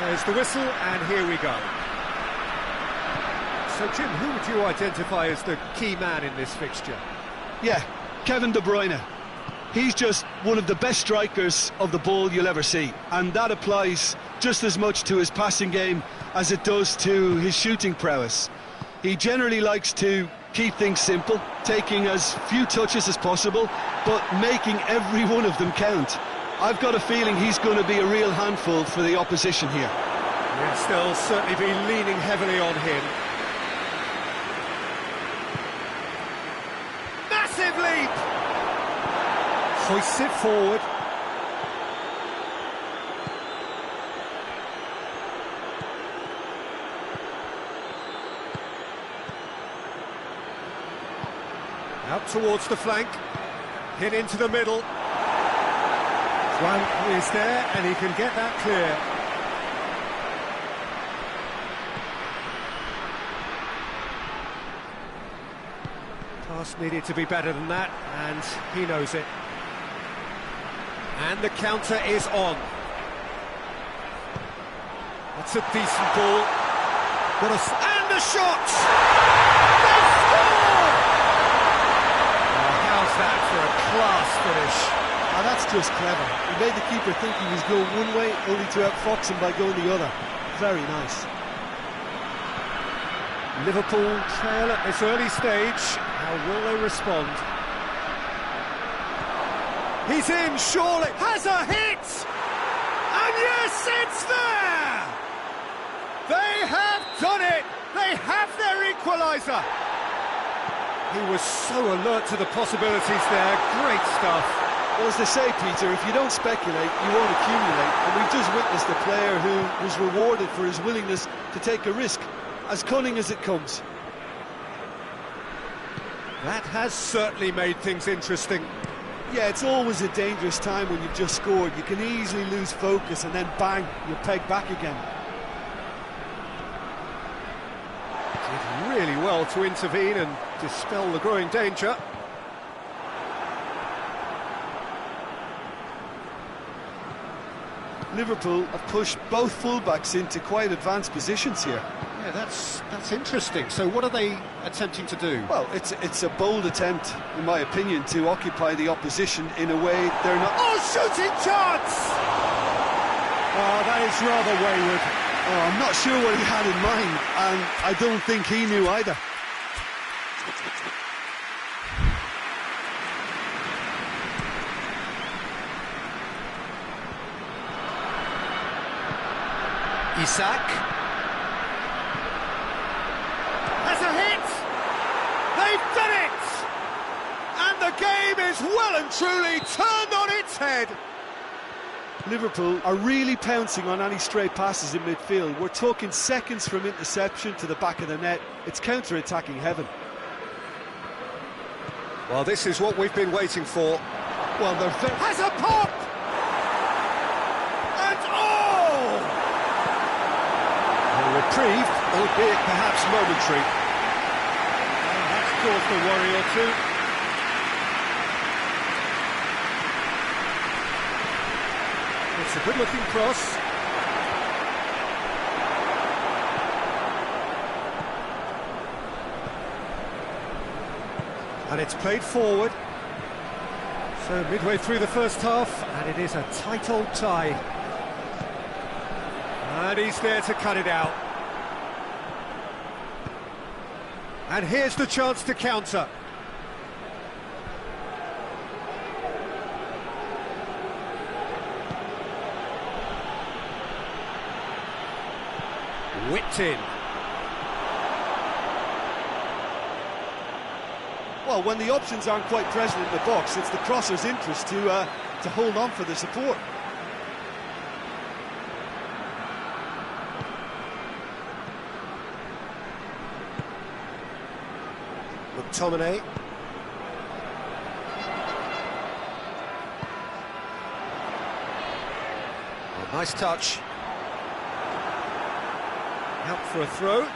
There's the whistle, and here we go. So, Jim, who would you identify as the key man in this fixture? Yeah, Kevin De Bruyne. He's just one of the best strikers of the ball you'll ever see, and that applies just as much to his passing game as it does to his shooting prowess. He generally likes to keep things simple, taking as few touches as possible, but making every one of them count. I've got a feeling he's going to be a real handful for the opposition here. Yes, they'll certainly be leaning heavily on him. Massive leap! Hoists it forward. Out towards the flank. Hit into the middle. Juan is there, and he can get that clear. Pass needed to be better than that, and he knows it. And the counter is on. That's a decent ball. And the shot! They score! Oh, how's that for a class finish? Oh, that's just clever. He made the keeper think he was going one way, only to outfox him by going the other. Very nice. Liverpool trail at this early stage. How will they respond? He's in, surely. Has a hit! And yes, it's there! They have done it! They have their equaliser! He was so alert to the possibilities there. Great stuff. Well, as they say, Peter, if you don't speculate, you won't accumulate. And we've just witnessed a player who was rewarded for his willingness to take a risk, as cunning as it comes. That has certainly made things interesting. Yeah, it's always a dangerous time when you've just scored. You can easily lose focus and then bang, you're pegged back again. Did really well to intervene and dispel the growing danger. Liverpool have pushed both fullbacks into quite advanced positions here. Yeah, that's interesting. So what are they attempting to do? Well, it's a bold attempt, in my opinion, to occupy the opposition in a way they're not... Oh, shooting chance! Oh, that is rather wayward. Oh, I'm not sure what he had in mind, and I don't think he knew either. Isak has a hit! They've done it! And the game is well and truly turned on its head! Liverpool are really pouncing on any stray passes in midfield. We're talking seconds from interception to the back of the net. It's counter-attacking heaven. Well, this is what we've been waiting for. Well, they're... Has a pop! Reprieved, albeit perhaps momentary. Oh, that's caused a worry or two. It's a good-looking cross. And it's played forward. So midway through the first half, and it is a tight old tie. And he's there to cut it out. And here's the chance to counter. Whipped in. Well, when the options aren't quite present in the box, it's the crosser's interest to hold on for the support. McTominay. Oh, nice touch. Out for a throw.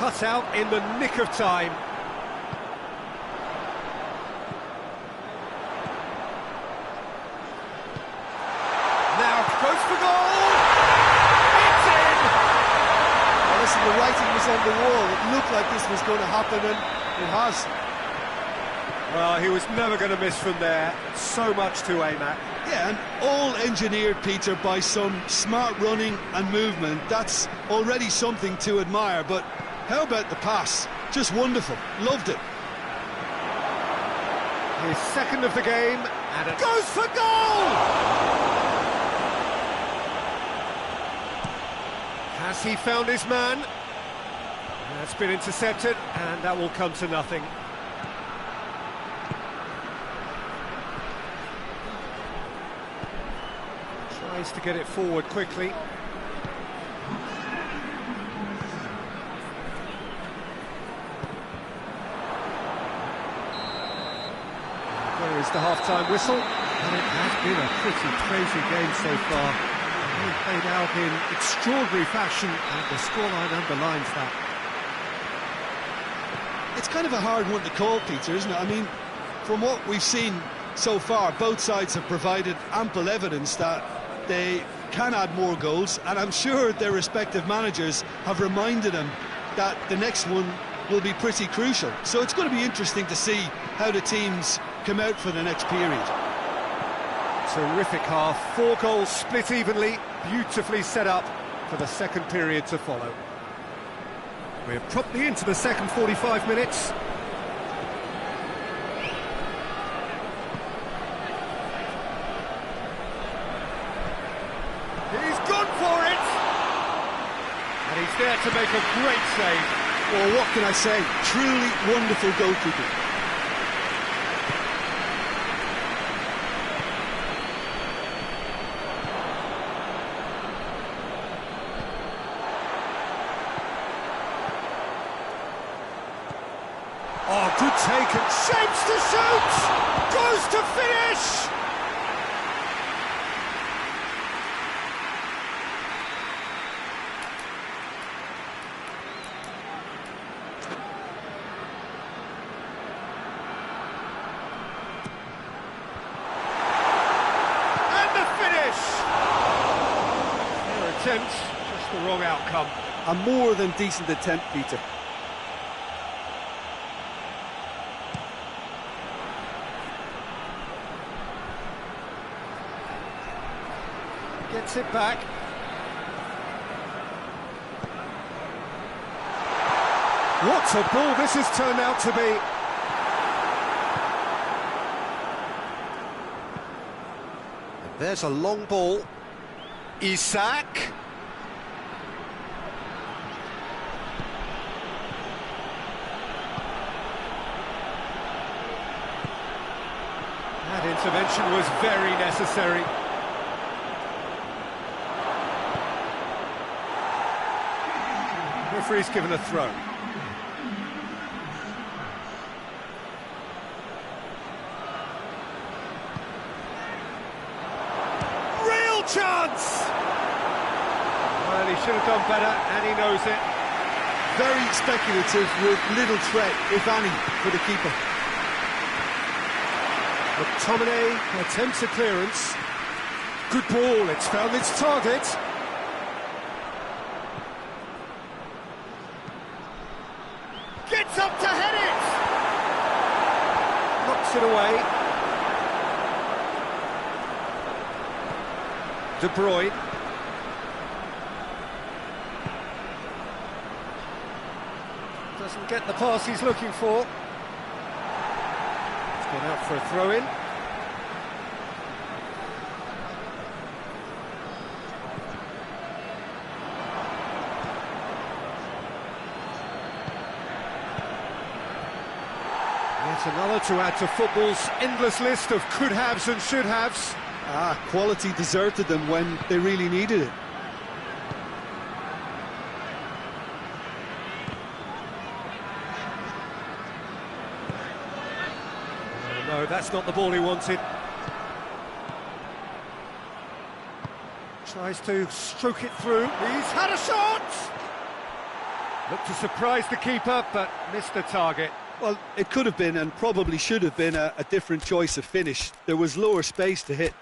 cut out in the nick of time. Now goes for goal! It's in! Well, listen, the writing was on the wall. It looked like this was going to happen, and it has. Well, he was never going to miss from there. So much to aim at. Yeah, and all engineered, Peter, by some smart running and movement. That's already something to admire, but how about the pass? Just wonderful. Loved it. His second of the game, and it goes for goal! Has he found his man? That's been intercepted, and that will come to nothing. Tries to get it forward quickly. There is the half-time whistle, and it has been a pretty crazy game so far. It's played out in extraordinary fashion, and the scoreline underlines that. It's kind of a hard one to call, Peter, isn't it? I mean, from what we've seen so far, both sides have provided ample evidence that they can add more goals, and I'm sure their respective managers have reminded them that the next one will be pretty crucial. So it's going to be interesting to see how the teams come out for the next period. Terrific half, 4 goals split evenly, beautifully set up for the second period to follow. We're promptly into the second 45 minutes. He's gone for it! And he's there to make a great save. Well, what can I say? Truly wonderful goalkeeping. Oh, good take, and shapes to shoot! Goes to finish! And the finish! Their attempt, just the wrong outcome. A more than decent attempt, Peter. Gets it back. What a ball this has turned out to be. And there's a long ball. Isak. That intervention was very necessary. Referee's given a throw. Real chance! Well, he should have done better, and he knows it. Very speculative with little threat, if any, for the keeper. McTominay attempts a clearance. Good ball, it's found its target. Gets up to head it! Knocks it away. De Bruyne. Doesn't get the pass he's looking for. It's gone out for a throw-in. Yet another to add to football's endless list of could-haves and should-haves. Quality deserted them when they really needed it. No, that's not the ball he wanted. Tries to stroke it through. He's had a shot! Looked to surprise the keeper, but missed the target. Well, it could have been and probably should have been a different choice of finish. There was lower space to hit.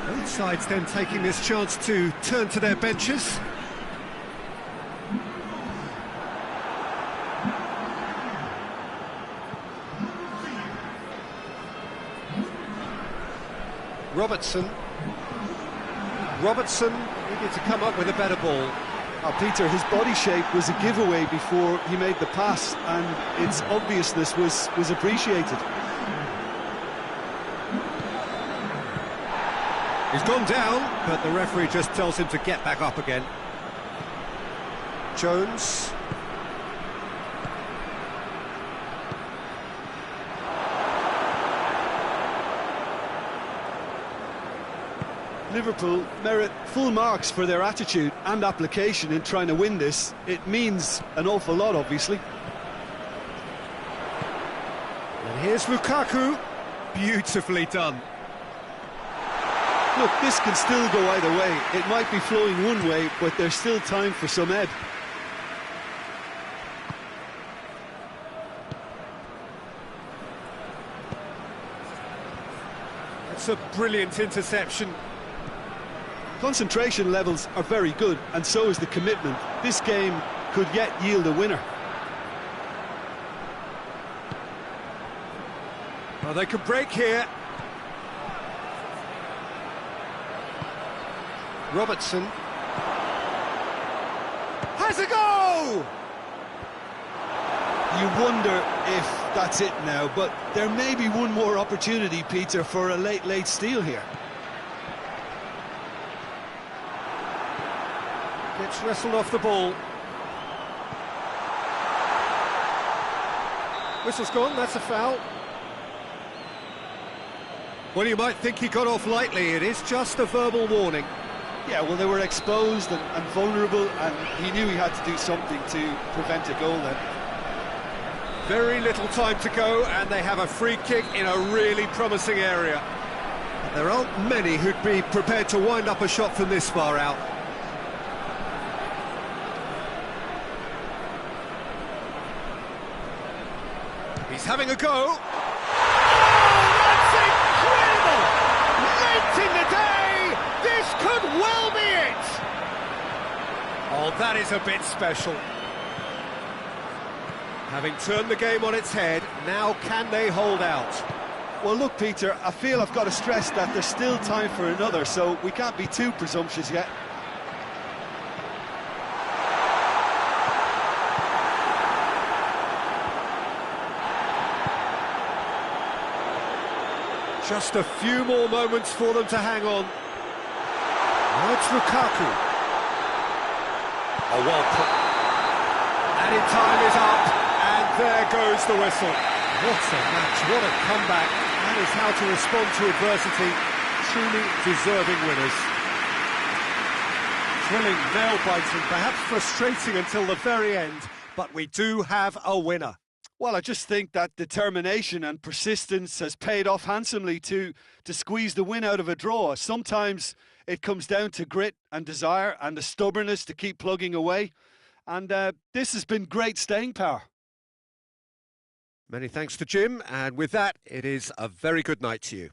Both sides then taking this chance to turn to their benches. Robertson needed to come up with a better ball. Peter, his body shape was a giveaway before he made the pass, and its obviousness was appreciated. He's gone down, but the referee just tells him to get back up again. Jones. Liverpool merit full marks for their attitude and application in trying to win this. It means an awful lot, obviously. And here's Lukaku. Beautifully done. Look, this can still go either way. It might be flowing one way, but there's still time for some ebb. It's a brilliant interception. Concentration levels are very good, and so is the commitment. This game could yet yield a winner. Well, they could break here. Robertson has a go! You wonder if that's it now, but there may be one more opportunity, Peter, for a late steal here. Gets wrestled off the ball. Whistle's gone, that's a foul. Well, you might think he got off lightly. It is just a verbal warning. Yeah, well, they were exposed and vulnerable, and he knew he had to do something to prevent a goal then. Very little time to go, and they have a free kick in a really promising area. But there aren't many who'd be prepared to wind up a shot from this far out. He's having a go. Could well be it! Oh, that is a bit special. Having turned the game on its head, now can they hold out? Well, look, Peter, I feel I've got to stress that there's still time for another, so we can't be too presumptuous yet. Just a few more moments for them to hang on. Now it's Lukaku. Oh, well put. Added time is up, and there goes the whistle. What a match, what a comeback. That is how to respond to adversity. Truly deserving winners. Thrilling, nail-biting, perhaps frustrating until the very end, but we do have a winner. Well, I just think that determination and persistence has paid off handsomely to squeeze the win out of a draw. Sometimes it comes down to grit and desire and the stubbornness to keep plugging away. And this has been great staying power. Many thanks to Jim, and with that, it is a very good night to you.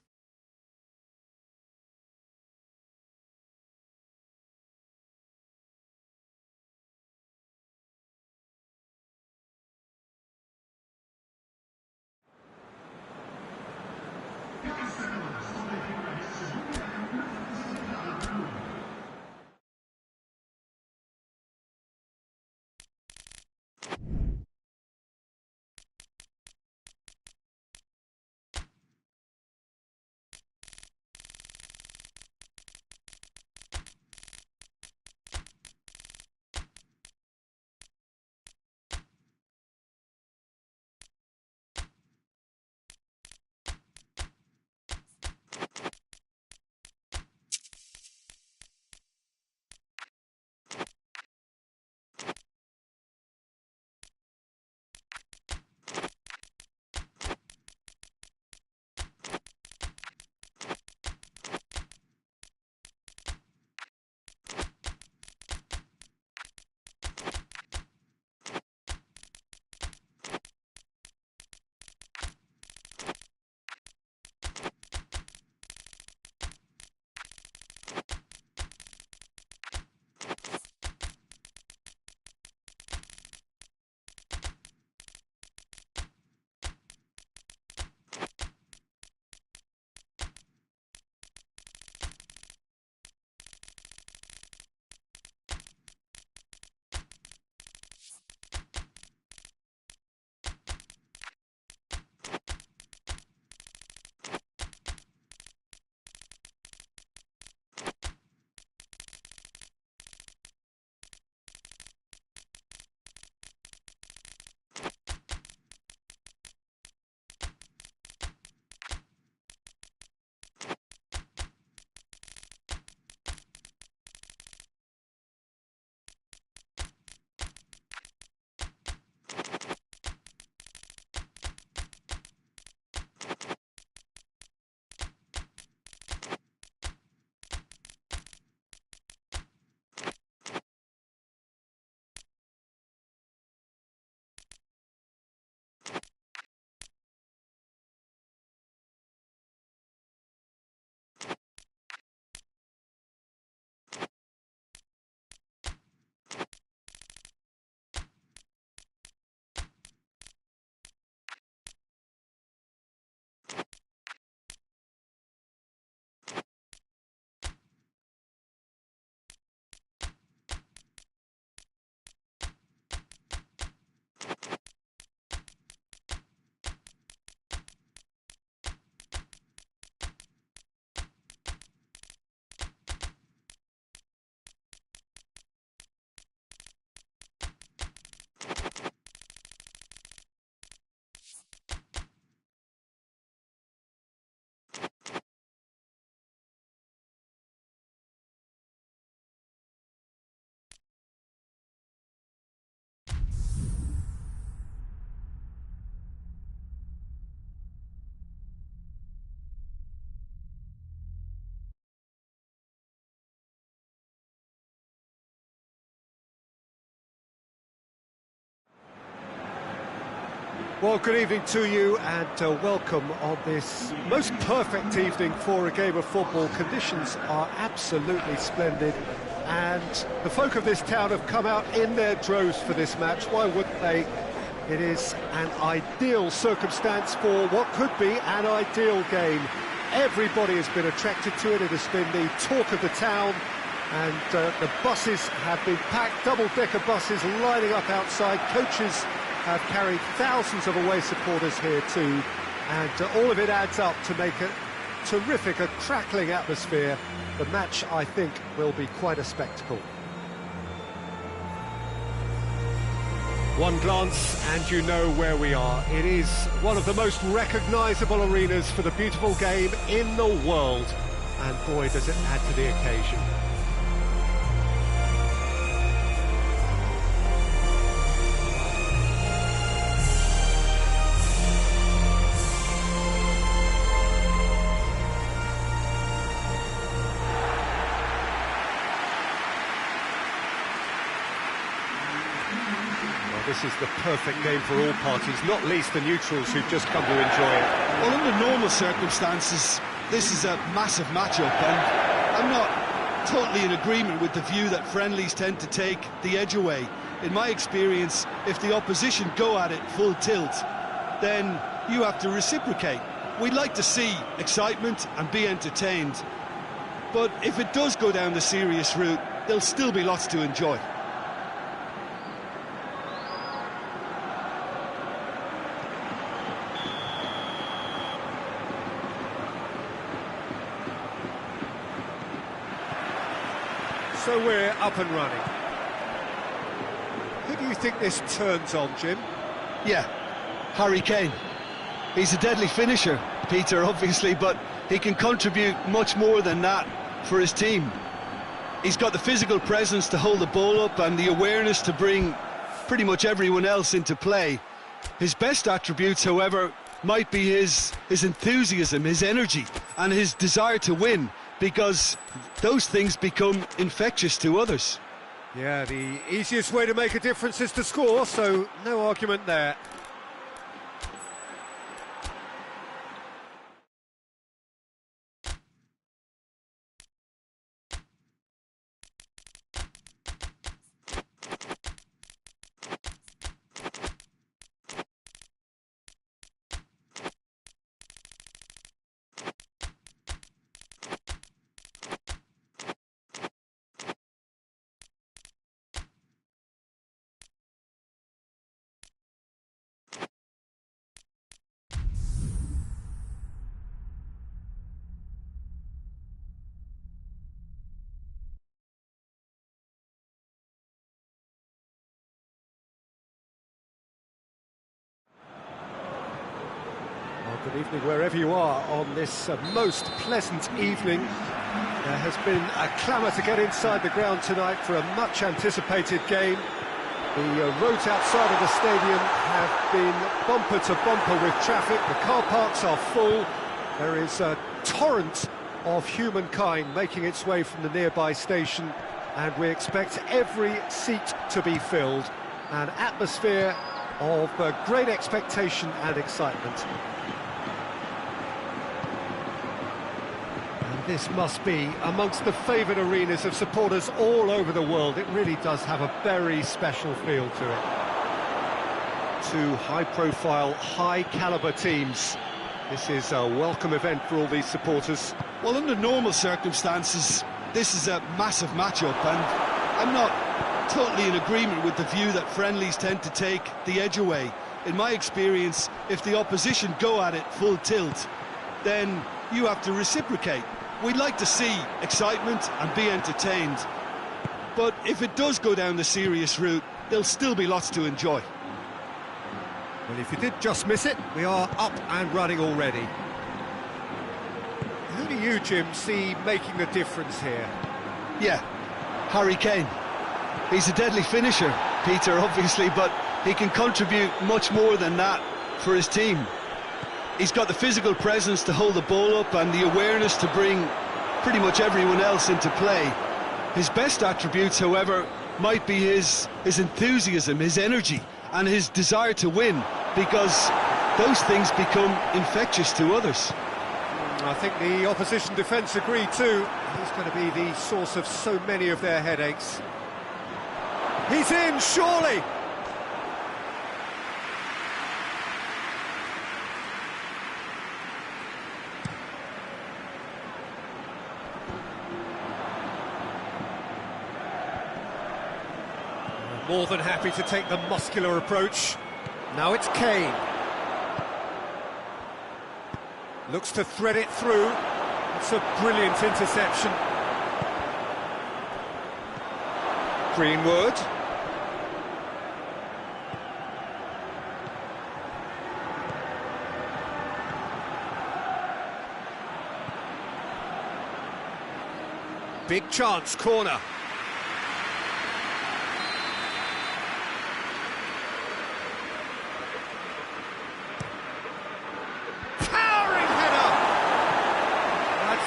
Well, good evening to you and welcome on this most perfect evening for a game of football. Conditions are absolutely splendid and the folk of this town have come out in their droves for this match. Why wouldn't they? It is an ideal circumstance for what could be an ideal game. Everybody has been attracted to it. It has been the talk of the town, and the buses have been packed, double-decker buses lining up outside. Coaches have carried thousands of away supporters here too, and all of it adds up to make a terrific, a crackling atmosphere. The match, I think, will be quite a spectacle. One glance and you know where we are. It is one of the most recognisable arenas for the beautiful game in the world, and boy does it add to the occasion. This is the perfect game for all parties, not least the neutrals who've just come to enjoy it. Well, under normal circumstances, this is a massive matchup, and I'm not totally in agreement with the view that friendlies tend to take the edge away. In my experience, if the opposition go at it full tilt, then you have to reciprocate. We'd like to see excitement and be entertained, but if it does go down the serious route, there'll still be lots to enjoy. So we're up and running. Who do you think this turns on, Jim? Yeah, Harry Kane. He's a deadly finisher, Peter, obviously, but he can contribute much more than that for his team. He's got the physical presence to hold the ball up and the awareness to bring pretty much everyone else into play. His best attributes, however, might be his enthusiasm, his energy, and his desire to win, because those things become infectious to others. Yeah, the easiest way to make a difference is to score, so no argument there. Good evening wherever you are on this most pleasant evening. There has been a clamour to get inside the ground tonight for a much anticipated game. The roads outside of the stadium have been bumper to bumper with traffic. The car parks are full. There is a torrent of humankind making its way from the nearby station, and we expect every seat to be filled. An atmosphere of great expectation and excitement. This must be amongst the favoured arenas of supporters all over the world. It really does have a very special feel to it. Two high-profile, high-calibre teams. This is a welcome event for all these supporters. Well, under normal circumstances, this is a massive matchup, and I'm not totally in agreement with the view that friendlies tend to take the edge away. In my experience, if the opposition go at it full tilt, then you have to reciprocate. We'd like to see excitement and be entertained, but if it does go down the serious route, there'll still be lots to enjoy. Well, if you did just miss it, we are up and running already. Who do you, Jim, see making the difference here? Yeah, Harry Kane. He's a deadly finisher, Peter, obviously, but he can contribute much more than that for his team. He's got the physical presence to hold the ball up and the awareness to bring pretty much everyone else into play. His best attributes, however, might be his enthusiasm, his energy, and his desire to win, because those things become infectious to others. I think the opposition defence agree too. He's going to be the source of so many of their headaches. He's in, surely! More than happy to take the muscular approach. Now it's Kane. Looks to thread it through. It's a brilliant interception. Greenwood. Big chance, corner.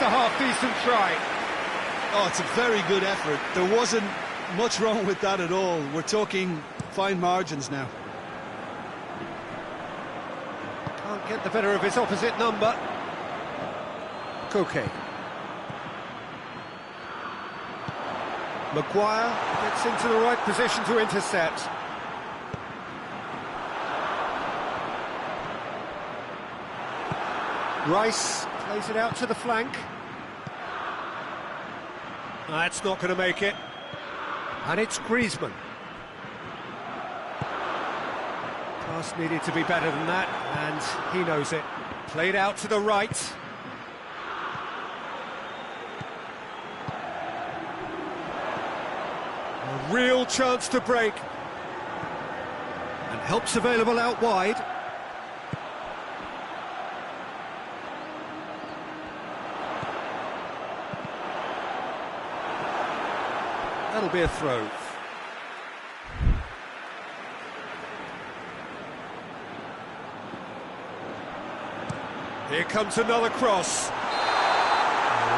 A half-decent try. Oh, it's a very good effort. There wasn't much wrong with that at all. We're talking fine margins now. Can't get the better of his opposite number. Koke. Maguire gets into the right position to intercept. Rice plays it out to the flank. That's not going to make it. And it's Griezmann. Pass needed to be better than that, and he knows it. Played out to the right. A real chance to break. And help's available out wide. That'll be a throw. Here comes another cross. Oh,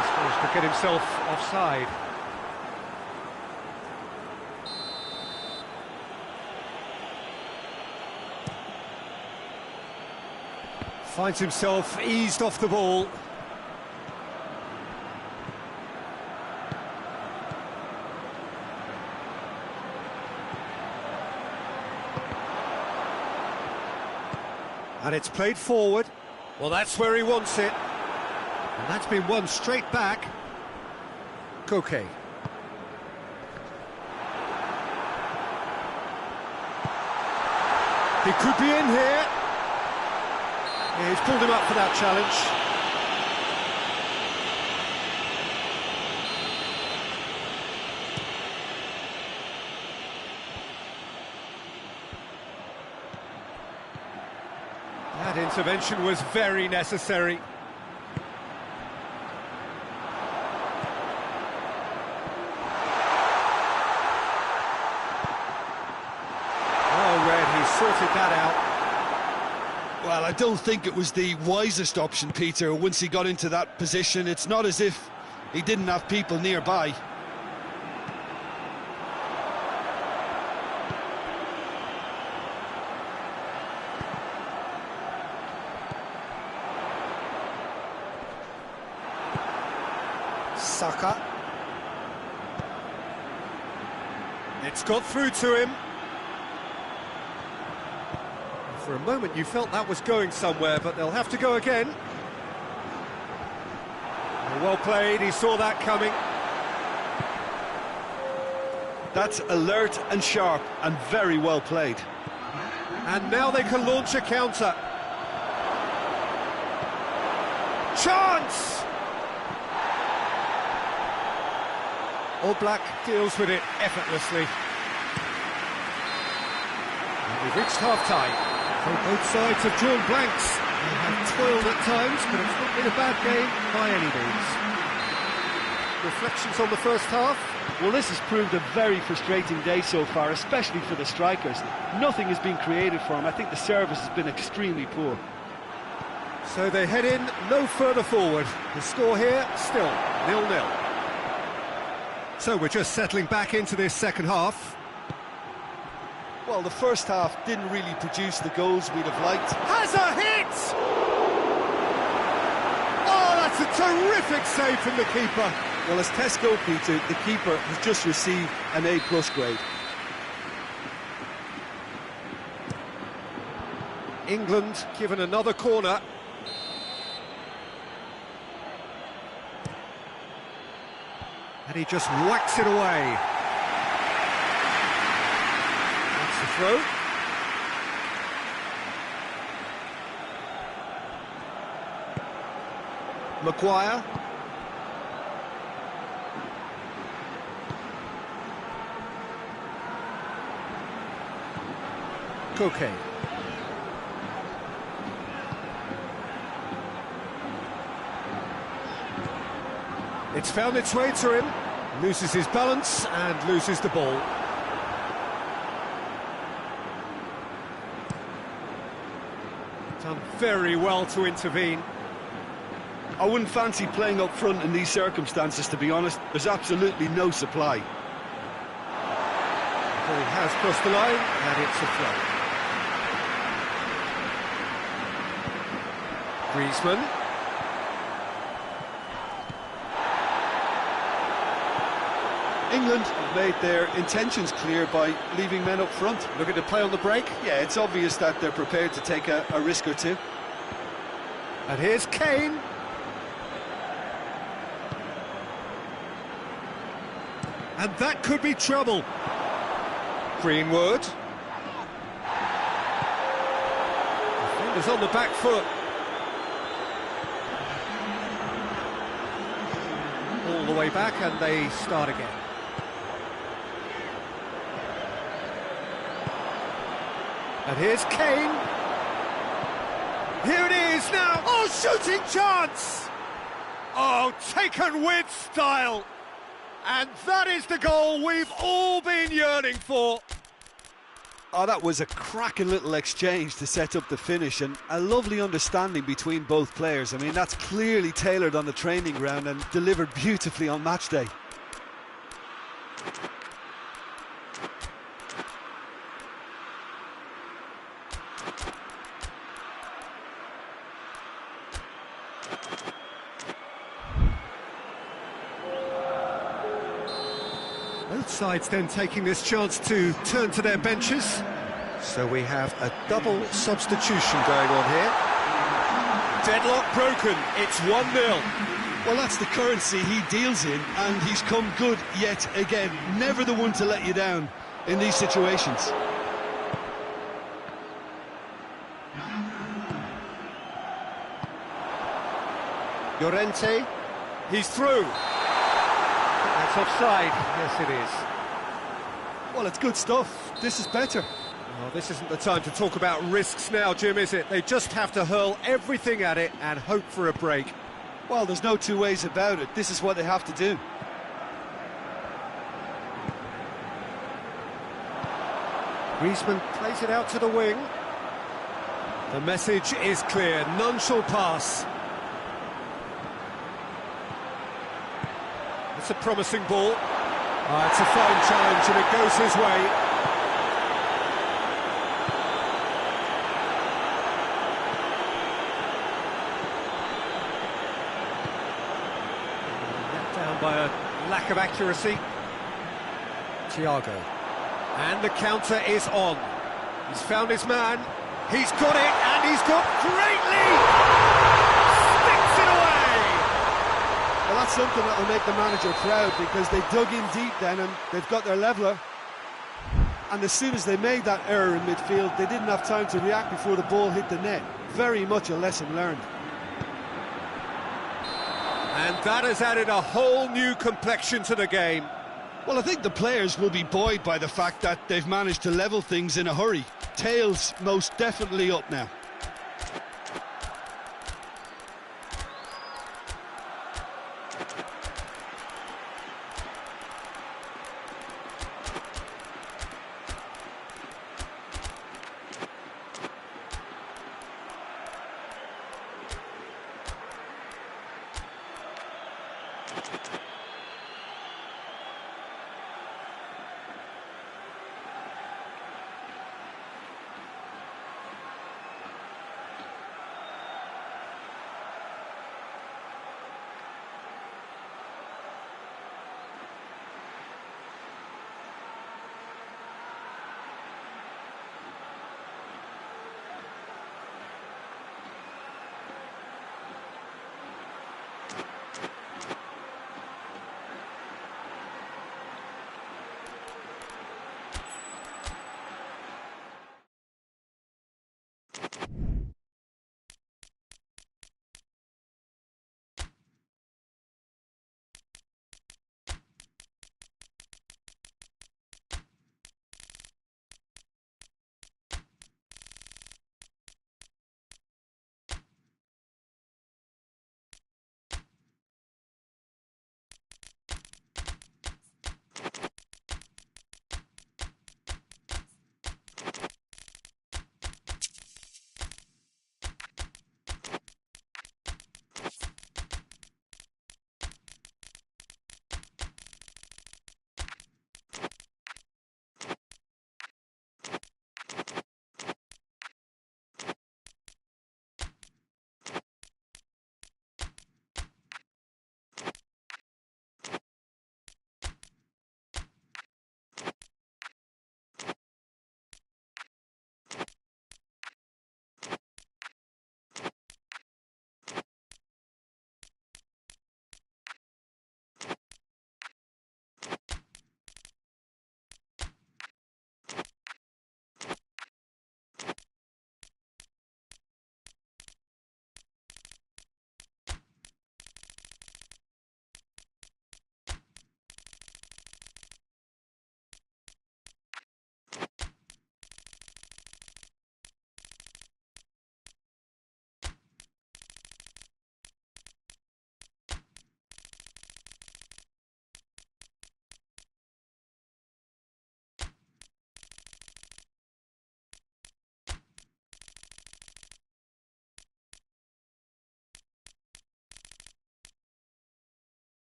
he's managed to get himself offside. Finds himself eased off the ball. And it's played forward. Well, that's where he wants it. And that's been won straight back. Koke. He could be in here. Yeah, he's pulled him up for that challenge. That intervention was very necessary. Oh, Red, he sorted that out. Well, I don't think it was the wisest option, Peter, once he got into that position. It's not as if he didn't have people nearby. Saka. It's got through to him. For a moment you felt that was going somewhere, but they'll have to go again. Well played, he saw that coming. That's alert and sharp and very well played. And now they can launch a counter. Chance! Oblak deals with it effortlessly. And we've reached half-time. So both sides have drawn blanks. They have toiled at times, but it's not been a bad game by any means. Reflections on the first half? Well, this has proved a very frustrating day so far, especially for the strikers. Nothing has been created for them. I think the service has been extremely poor. So they head in no further forward. The score here, still 0-0. So we're just settling back into this second half. Well, the first half didn't really produce the goals we'd have liked. Has a hit! Oh, that's a terrific save from the keeper. Well, as tests go, Peter, the keeper has just received an A+ grade. England given another corner. And he just whacks it away. That's the throw. Maguire. Koke. It's found its way to him, loses his balance and loses the ball. Done very well to intervene. I wouldn't fancy playing up front in these circumstances, to be honest. There's absolutely no supply. The ball has crossed the line and it's a throw. Griezmann. England have made their intentions clear by leaving men up front. Looking to play on the break. Yeah, it's obvious that they're prepared to take a risk or two. And here's Kane. And that could be trouble. Greenwood. Defenders on the back foot. All the way back and they start again. And here's Kane. Here it is now. Oh, shooting chance! Oh, taken with style. And that is the goal we've all been yearning for. Oh, that was a cracking little exchange to set up the finish, and a lovely understanding between both players. I mean, that's clearly tailored on the training ground and delivered beautifully on match day. Both sides then taking this chance to turn to their benches. So we have a double substitution going on here. Deadlock broken, it's 1-0. Well, that's the currency he deals in, and he's come good yet again. Never the one to let you down in these situations. Llorente, he's through. That's offside, yes it is. Well, it's good stuff. This is better. Well, this isn't the time to talk about risks now, Jim, is it? They just have to hurl everything at it and hope for a break. Well, there's no two ways about it. This is what they have to do. Griezmann plays it out to the wing. The message is clear, none shall pass. It's a promising ball. Oh, it's a fine challenge and it goes his way. Let down by a lack of accuracy. Thiago. And the counter is on. He's found his man. He's got it, and he's got great lead! Sticks it away! Well, that's something that will make the manager proud, because they dug in deep then and they've got their leveller. And as soon as they made that error in midfield, they didn't have time to react before the ball hit the net. Very much a lesson learned. And that has added a whole new complexion to the game. Well, I think the players will be buoyed by the fact that they've managed to level things in a hurry. Tails most definitely up now.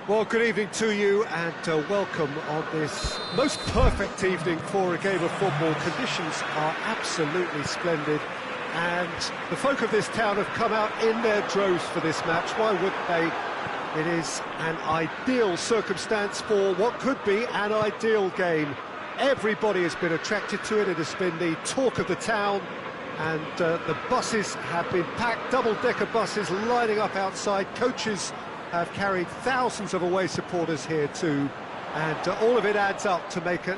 Well, good evening to you and welcome on this most perfect evening for a game of football. Conditions are absolutely splendid and the folk of this town have come out in their droves for this match. Why wouldn't they? It is an ideal circumstance for what could be an ideal game. Everybody has been attracted to it. It has been the talk of the town, and the buses have been packed, double-decker buses lining up outside. Coaches have carried thousands of away supporters here too, and all of it adds up to make a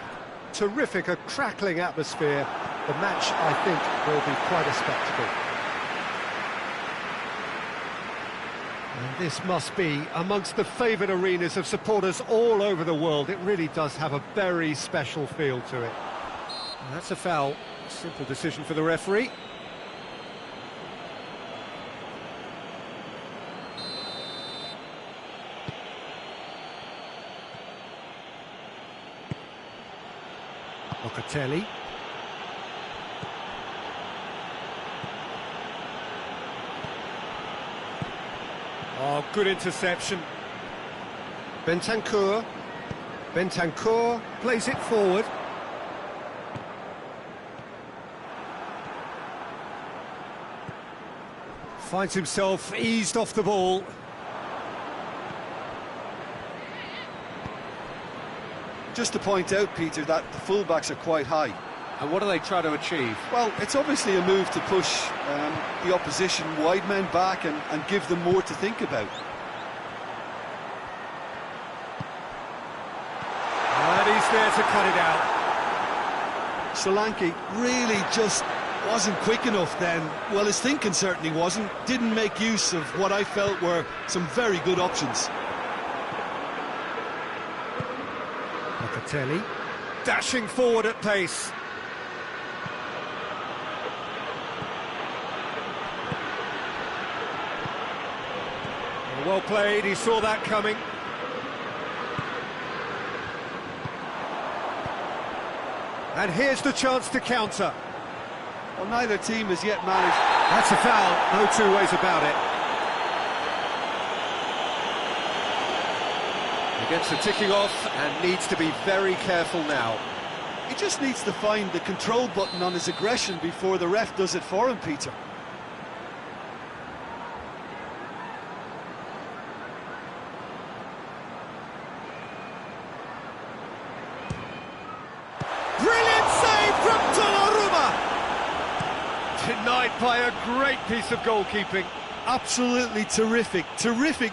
terrific, a crackling atmosphere. The match, I think, will be quite a spectacle. And this must be amongst the favoured arenas of supporters all over the world. It really does have a very special feel to it. And that's a foul. Simple decision for the referee. Locatelli. Oh, good interception. Bentancur plays it forward. Finds himself eased off the ball. Just to point out, Peter, that the fullbacks are quite high. And what do they try to achieve? Well, it's obviously a move to push the opposition wide men back and give them more to think about. And he's there to cut it out. Solanke really just wasn't quick enough then. Well, his thinking certainly wasn't. Didn't make use of what I felt were some very good options. Locatelli, dashing forward at pace. Well played, he saw that coming. And here's the chance to counter. Well, neither team has yet managed. That's a foul, no two ways about it. He gets the ticking off and needs to be very careful now. He just needs to find the control button on his aggression before the ref does it for him, Peter. Denied by a great piece of goalkeeping. Absolutely terrific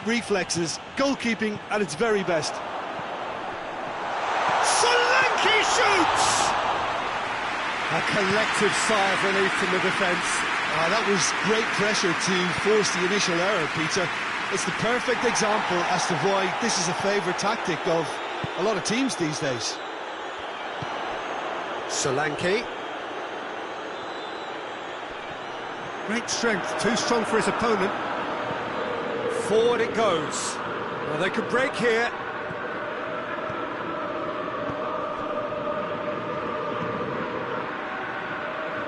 reflexes, goalkeeping at its very best. Solanke shoots! A collective sigh of relief from the defence. That was great pressure to force the initial error, Peter. It's the perfect example as to why this is a favourite tactic of a lot of teams these days. Solanke. Great strength, too strong for his opponent. Forward it goes. Well, they could break here.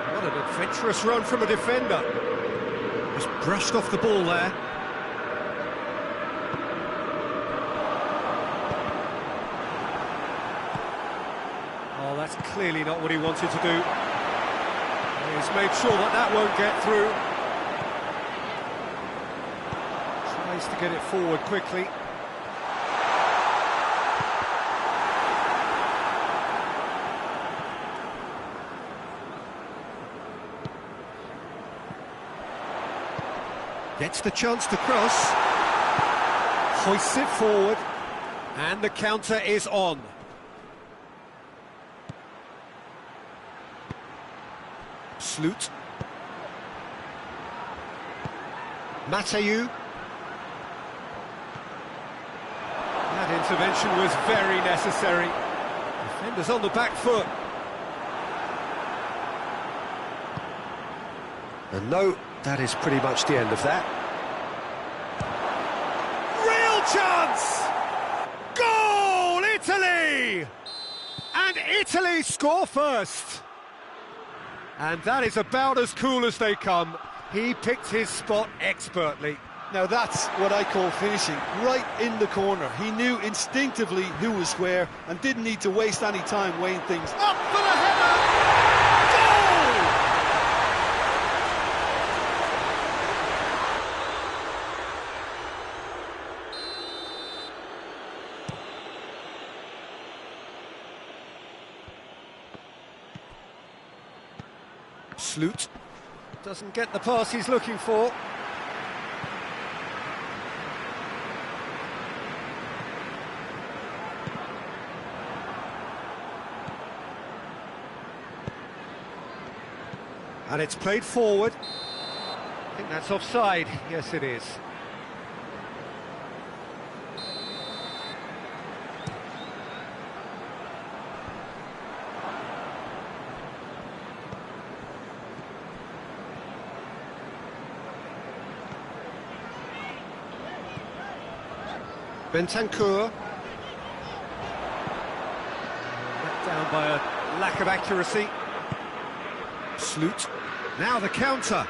What an adventurous run from a defender. Just brushed off the ball there. Oh, that's clearly not what he wanted to do. He's made sure that that won't get through. Tries to get it forward quickly. Gets the chance to cross. Hoists it forward. And the counter is on. Sloot. Mateu. That intervention was very necessary. Defenders on the back foot. And no, that is pretty much the end of that. Real chance! Goal, Italy! And Italy score first. And that is about as cool as they come. He picked his spot expertly. Now that's what I call finishing, right in the corner. He knew instinctively who was where and didn't need to waste any time weighing things. Up for the header! Sloot doesn't get the pass he's looking for. And it's played forward. I think that's offside. Yes, it is. Bentancur. Let down by a lack of accuracy. Sloot. Now the counter.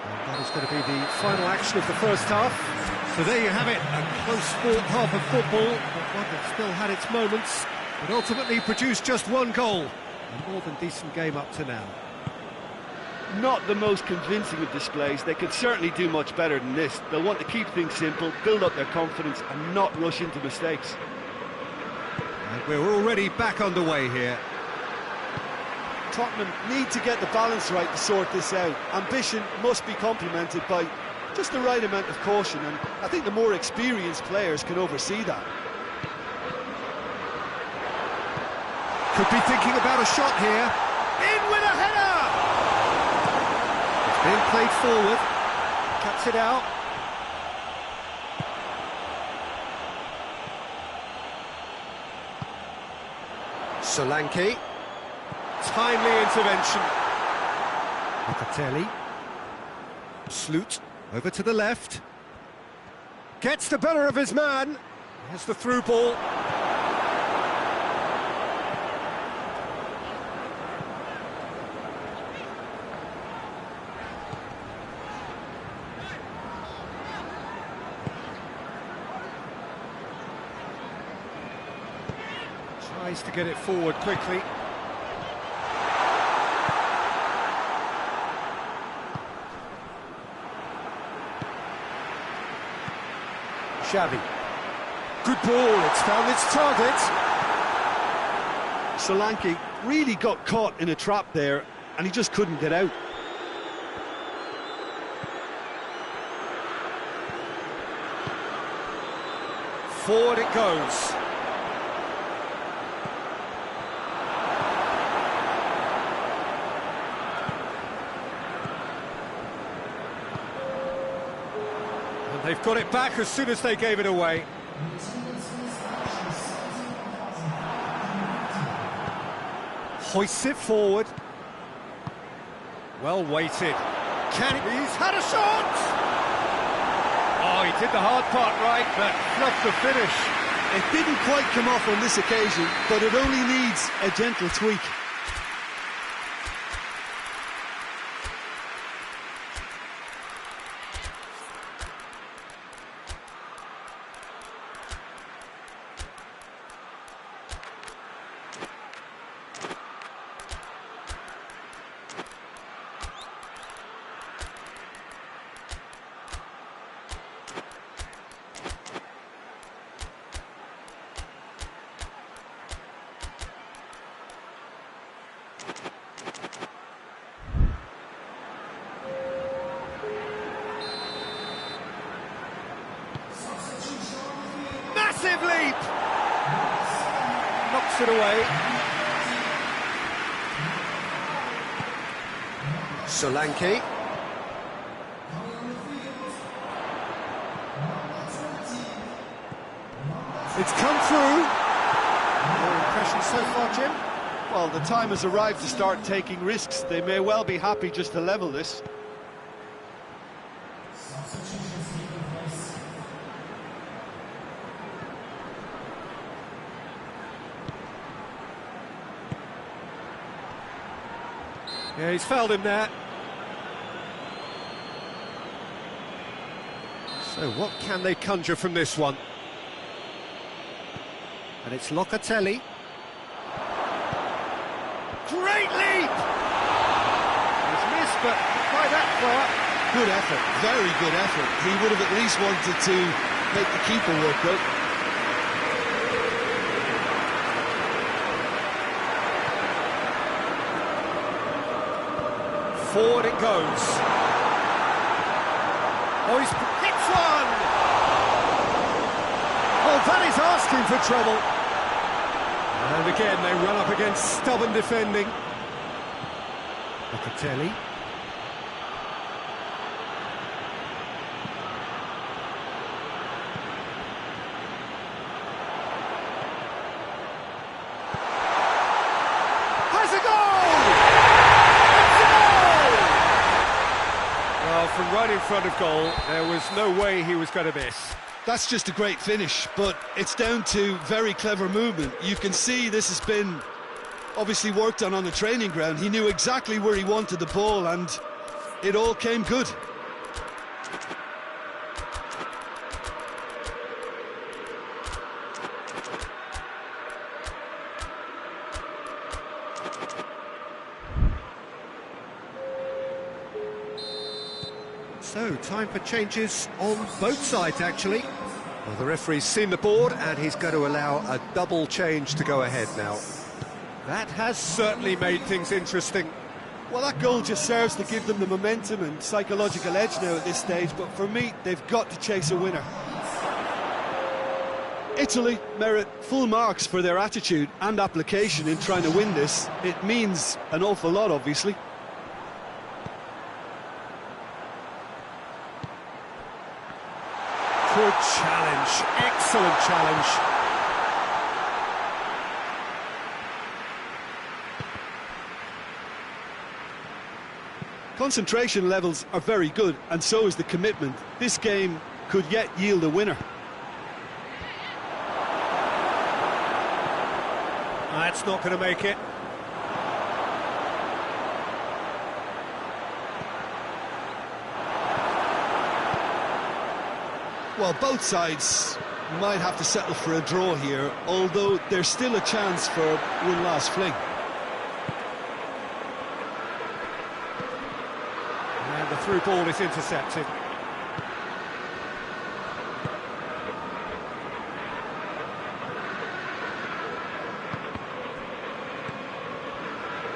And that is going to be the final action of the first half. So there you have it, a close-fought half of football, but one that still had its moments, but ultimately produced just one goal. A more than decent game up to now. Not the most convincing of displays. They could certainly do much better than this. They'll want to keep things simple, build up their confidence and not rush into mistakes. And we're already back underway here. Tottenham need to get the balance right to sort this out. Ambition must be complemented by just the right amount of caution, and I think the more experienced players can oversee that. Could be thinking about a shot here. In with a header! It's being played forward. Cuts it out. Solanke. Timely intervention. Locatelli. Sloot over to the left. Gets the better of his man. Here's the through ball. Tries to get it forward quickly. Xavi. Good ball, it's found its target. Solanke really got caught in a trap there, and he just couldn't get out. Forward it goes. They've got it back as soon as they gave it away. Hoists it forward. Well weighted. He's had a shot! Oh, he did the hard part right, but fluffed the finish. It didn't quite come off on this occasion, but it only needs a gentle tweak. Massive leap! Knocks it away. Solanke. It's come through. Your impression so far, Jim? Well, the time has arrived to start taking risks. They may well be happy just to level this. Yeah, he's fouled him there. So what can they conjure from this one? And it's Locatelli. Great leap! He's missed, but not by that far. Good effort, very good effort. He would have at least wanted to make the keeper work though. Forward it goes. Oh, he's hits one! Oh, that is asking for trouble. And again, they run up against stubborn defending. Locatelli. Has a goal! It's a goal! Well, from right in front of goal, there was no way he was going to miss. That's just a great finish, but it's down to very clever movement. You can see this has been obviously worked on the training ground. He knew exactly where he wanted the ball and it all came good. So, time for changes on both sides, actually. Well, the referee's seen the board, and he's going to allow a double change to go ahead now. That has certainly made things interesting. Well, that goal just serves to give them the momentum and psychological edge now at this stage, but for me, they've got to chase a winner. Italy merit full marks for their attitude and application in trying to win this. It means an awful lot, obviously. Good challenge, excellent challenge. Concentration levels are very good, and so is the commitment. This game could yet yield a winner. That's not going to make it. Well, both sides might have to settle for a draw here, although there's still a chance for one last fling. And the through ball is intercepted.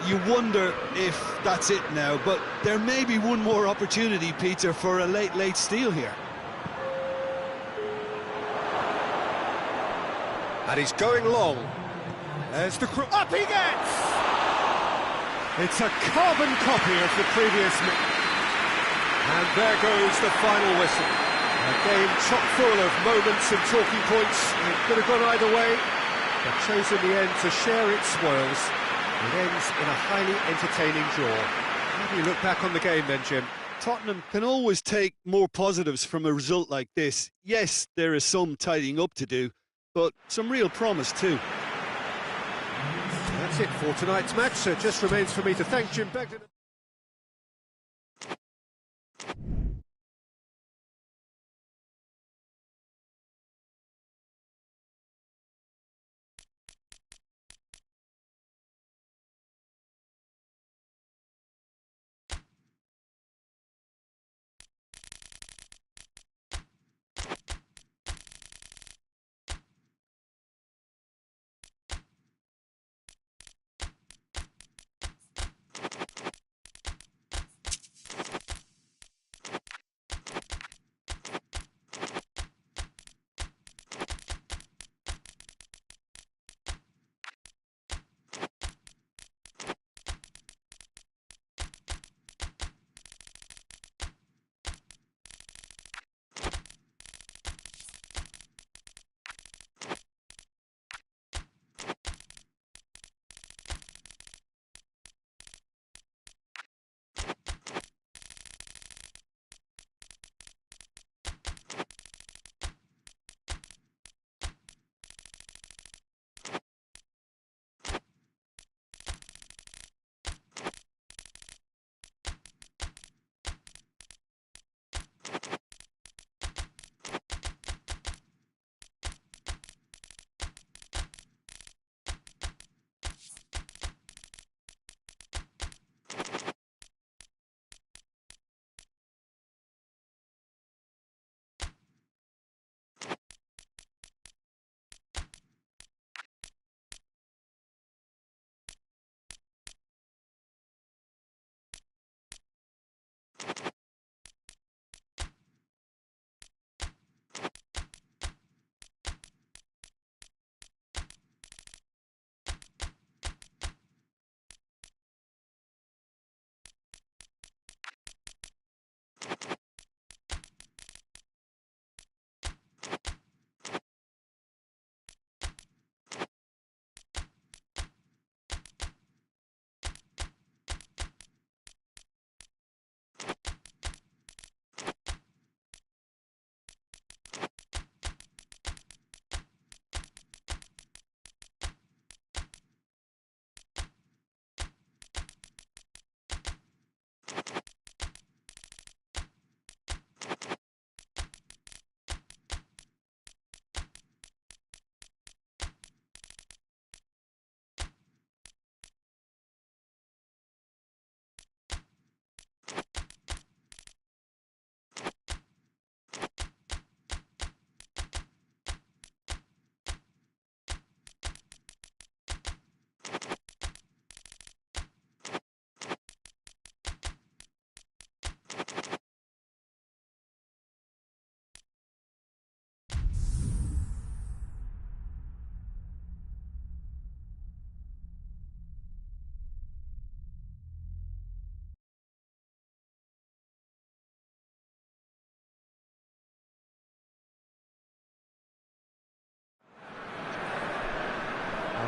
You wonder if that's it now, but there may be one more opportunity, Peter, for a late steal here. And he's going long. There's the up he gets! It's a carbon copy of the previous minute. And there goes the final whistle. A game chock full of moments and talking points. It could have gone either way, but chose in the end to share its spoils. It ends in a highly entertaining draw. How do you look back on the game then, Jim? Tottenham can always take more positives from a result like this. Yes, there is some tidying up to do, but some real promise too. That's it for tonight's match, so it just remains for me to thank Jim Begden.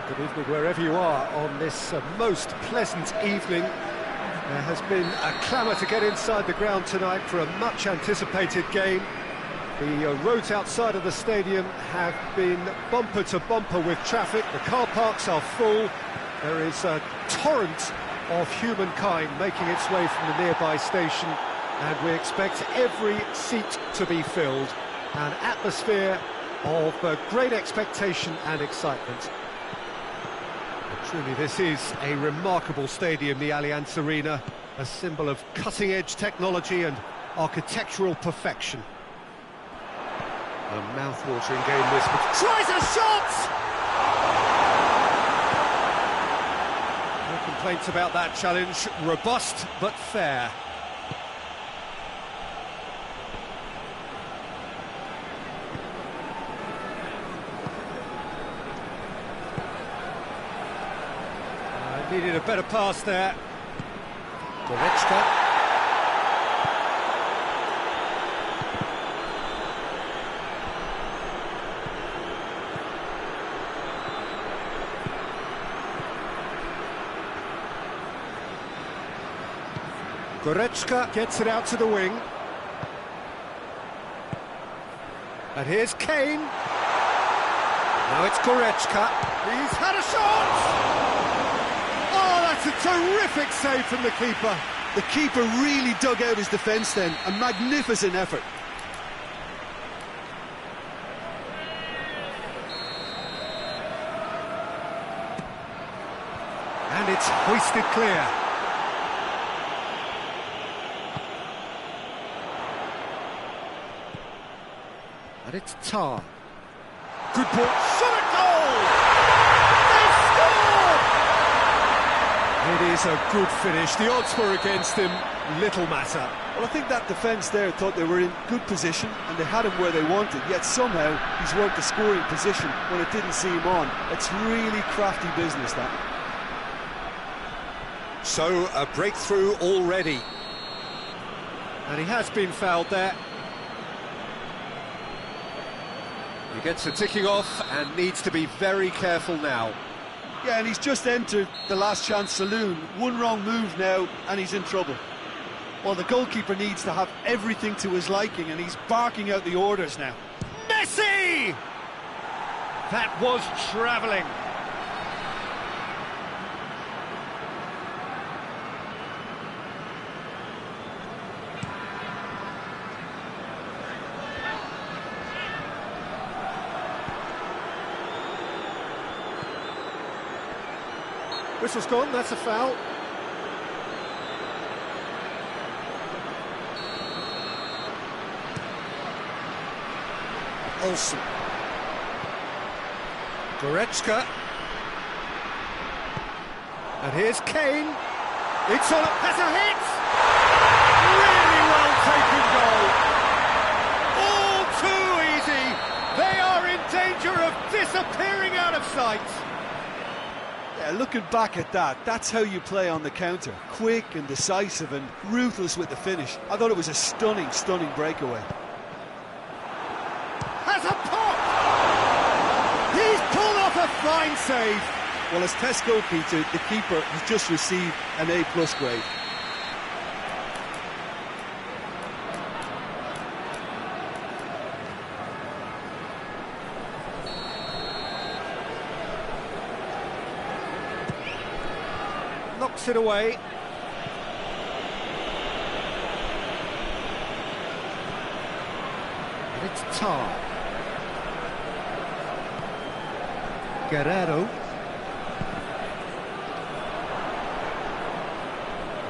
Good evening wherever you are on this most pleasant evening. There has been a clamour to get inside the ground tonight for a much-anticipated game. The roads outside of the stadium have been bumper to bumper with traffic. The car parks are full. There is a torrent of humankind making its way from the nearby station, and we expect every seat to be filled. An atmosphere of great expectation and excitement. Truly, this is a remarkable stadium, the Allianz Arena, a symbol of cutting-edge technology and architectural perfection. A mouth-watering game this, but tries a shot! No complaints about that challenge, robust but fair. Needed a better pass there. Goretzka. Goretzka gets it out to the wing. And here's Kane. Now it's Goretzka. He's had a shot! That's a terrific save from the keeper. The keeper really dug out his defence then. A magnificent effort. And it's hoisted clear. And it's Tar. Good ball. Shot at goal! They've scored! It is a good finish. The odds were against him. Little matter. Well, I think that defence there thought they were in good position and they had him where they wanted, yet somehow he's worked the scoring position when it didn't see him on. It's really crafty business, that. So, a breakthrough already. And he has been fouled there. He gets a ticking off and needs to be very careful now. Yeah, and he's just entered the last chance saloon. One wrong move now and he's in trouble. Well, the goalkeeper needs to have everything to his liking and he's barking out the orders now. Messi! That was travelling. Whistle's gone, that's a foul. Olsen. Goretzka. And here's Kane. It's on, has a hit! Really looking back at that, that's how you play on the counter. Quick and decisive and ruthless with the finish. I thought it was a stunning, stunning breakaway. Has a pop! He's pulled off a fine save. Well, as test goalkeeper, the keeper has just received an A+ grade. Knocks it away. And it's Tar. Guerrero.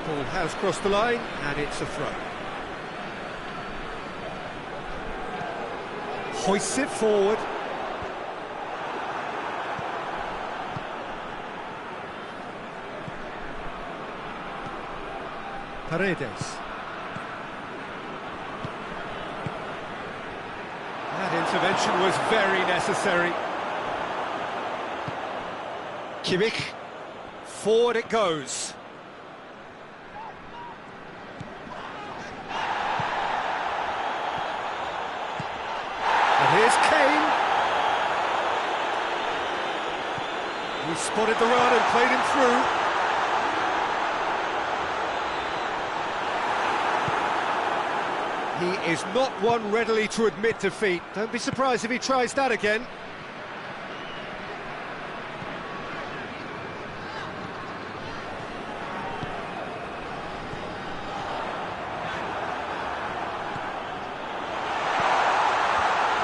Ball has crossed the line, and it's a throw. Hoists it forward. Paredes. That intervention was very necessary. Kimmich. Forward it goes. And here's Kane. He spotted the run and played him through. He is not one readily to admit defeat. Don't be surprised if he tries that again.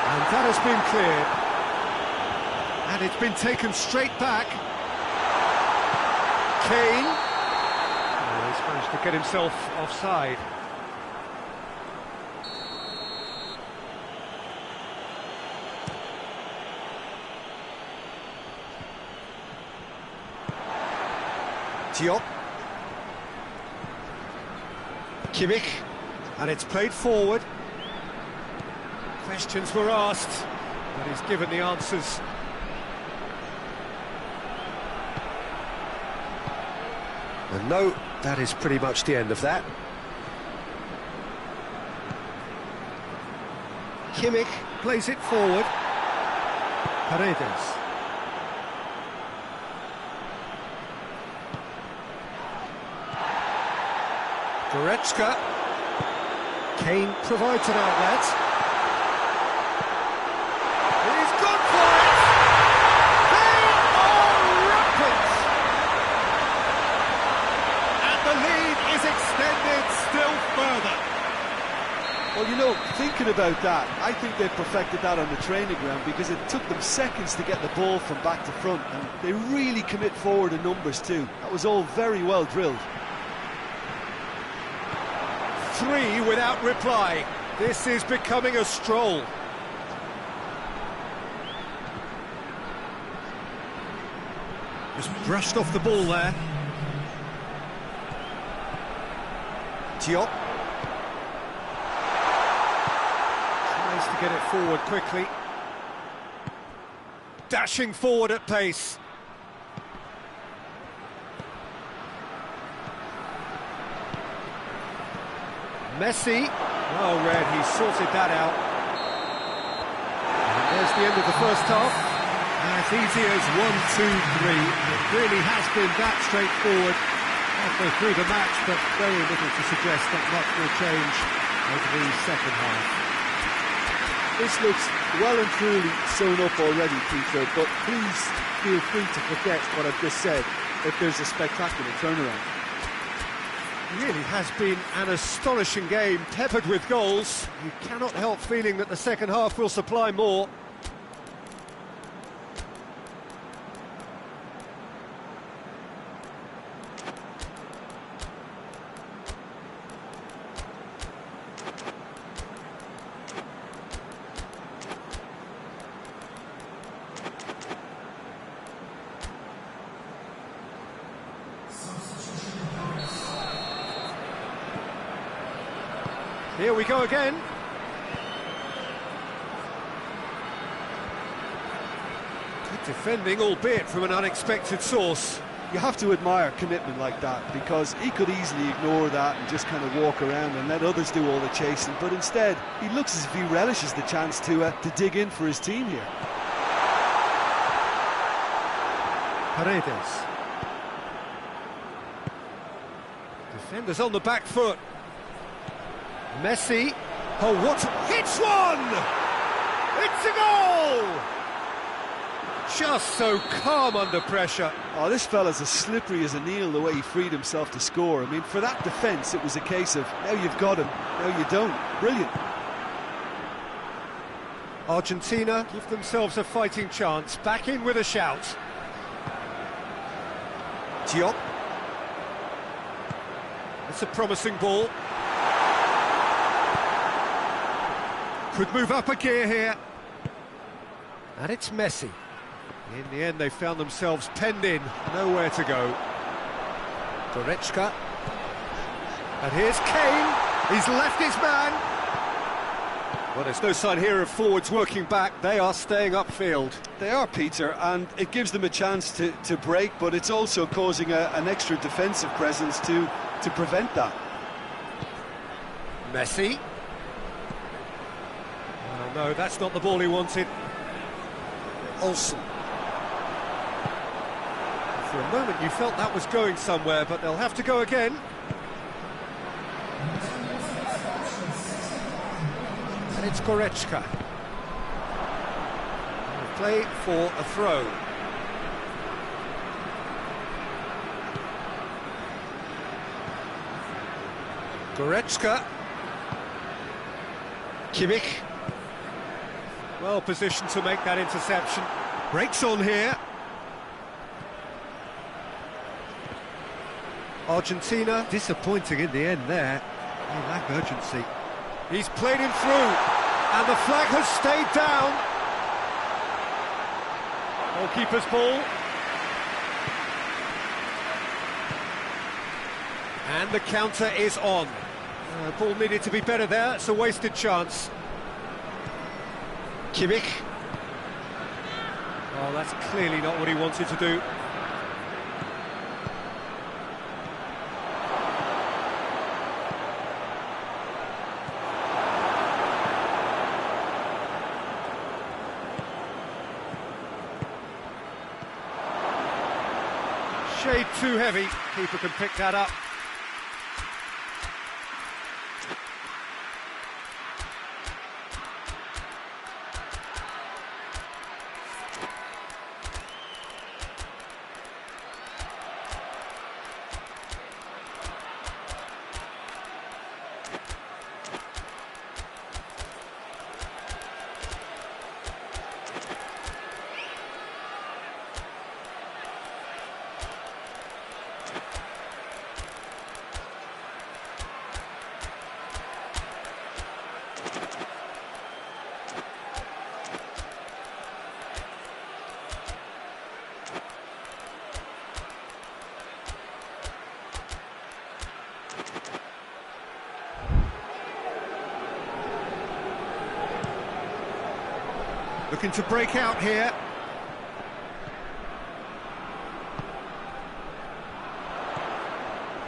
And that has been cleared. And it's been taken straight back. Kane. Oh, he's managed to get himself offside. Diop. Kimmich. And it's played forward. Questions were asked, but he's given the answers. And no, that is pretty much the end of that. Kimmich plays it forward. Paredes. Goretzka. Kane provides an outlet. He's gone for it! They are rampant! And the lead is extended still further. Well, you know, thinking about that, I think they perfected that on the training ground because it took them seconds to get the ball from back to front, and they really commit forward in numbers too. That was all very well drilled. 3 without reply. This is becoming a stroll. Just brushed off the ball there. Diop. Tries to get it forward quickly. Dashing forward at pace. Messi, well read, he sorted that out. And there's the end of the first half. As easy as 1, 2, 3. It really has been that straightforward halfway through the match, but very little to suggest that much will change over the second half. This looks well and truly sewn up already, Peter, but please feel free to forget what I've just said if there's a spectacular turnaround. It really has been an astonishing game, peppered with goals. You cannot help feeling that the second half will supply more. Here we go again. Good defending, albeit from an unexpected source. You have to admire commitment like that, because he could easily ignore that and just kind of walk around and let others do all the chasing, but instead he looks as if he relishes the chance to dig in for his team here. Paredes. Defenders on the back foot. Messi. Oh, what? Hits one! It's a goal! Just so calm under pressure. Oh, this fella's as slippery as a needle, the way he freed himself to score. I mean, for that defence, it was a case of, now you've got him, now you don't. Brilliant. Argentina give themselves a fighting chance. Back in with a shout. Diop. It's a promising ball. Could move up a gear here. And it's Messi. In the end, they found themselves penned in, nowhere to go. Goretzka. And here's Kane. He's left his man. Well, there's no sign here of forwards working back. They are staying upfield. They are, Peter, and it gives them a chance to break, but it's also causing an extra defensive presence to prevent that. Messi. Oh, no, that's not the ball he wanted. Olsen. For a moment you felt that was going somewhere, but they'll have to go again. And it's Goretzka. Play for a throw. Goretzka. Kimmich. Well positioned to make that interception. Breaks on here. Argentina disappointing in the end there. They lack urgency. He's played him through, and the flag has stayed down. Goalkeeper's ball. And the counter is on. Ball needed to be better there, it's a wasted chance. Kimmich. Oh, that's clearly not what he wanted to do. Shade too heavy. Keeper can pick that up. Looking to break out here.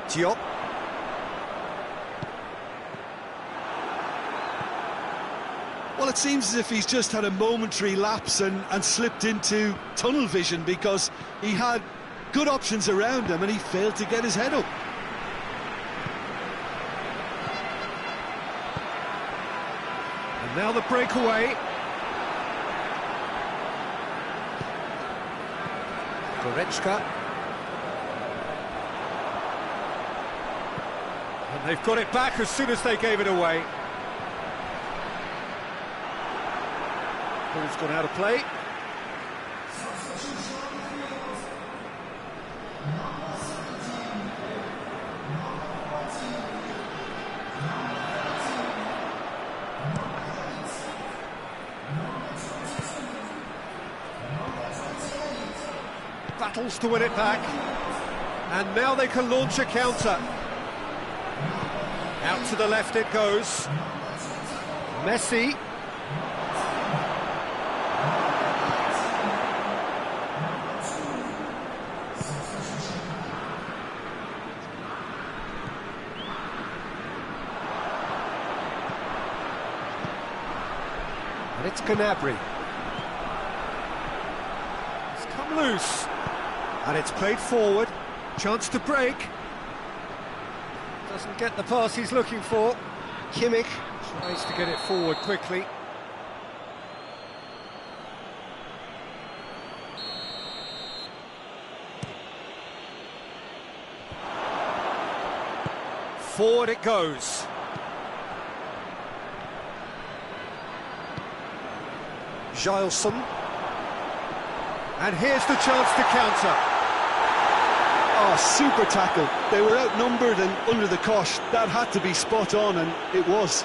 Diop. Well, it seems as if he's just had a momentary lapse and slipped into tunnel vision, because he had good options around him and he failed to get his head up. And now the breakaway. Goretzka. And they've got it back as soon as they gave it away. Ball's gone out of play. Battles to win it back, and now they can launch a counter. Out to the left it goes. Messi. And it's Gnabry. It's come loose. And it's played forward. Chance to break. Doesn't get the pass he's looking for. Kimmich tries to get it forward quickly. Forward it goes. PESJOKER-son. And here's the chance to counter. Oh, super tackle. They were outnumbered and under the cosh. That had to be spot on, and it was.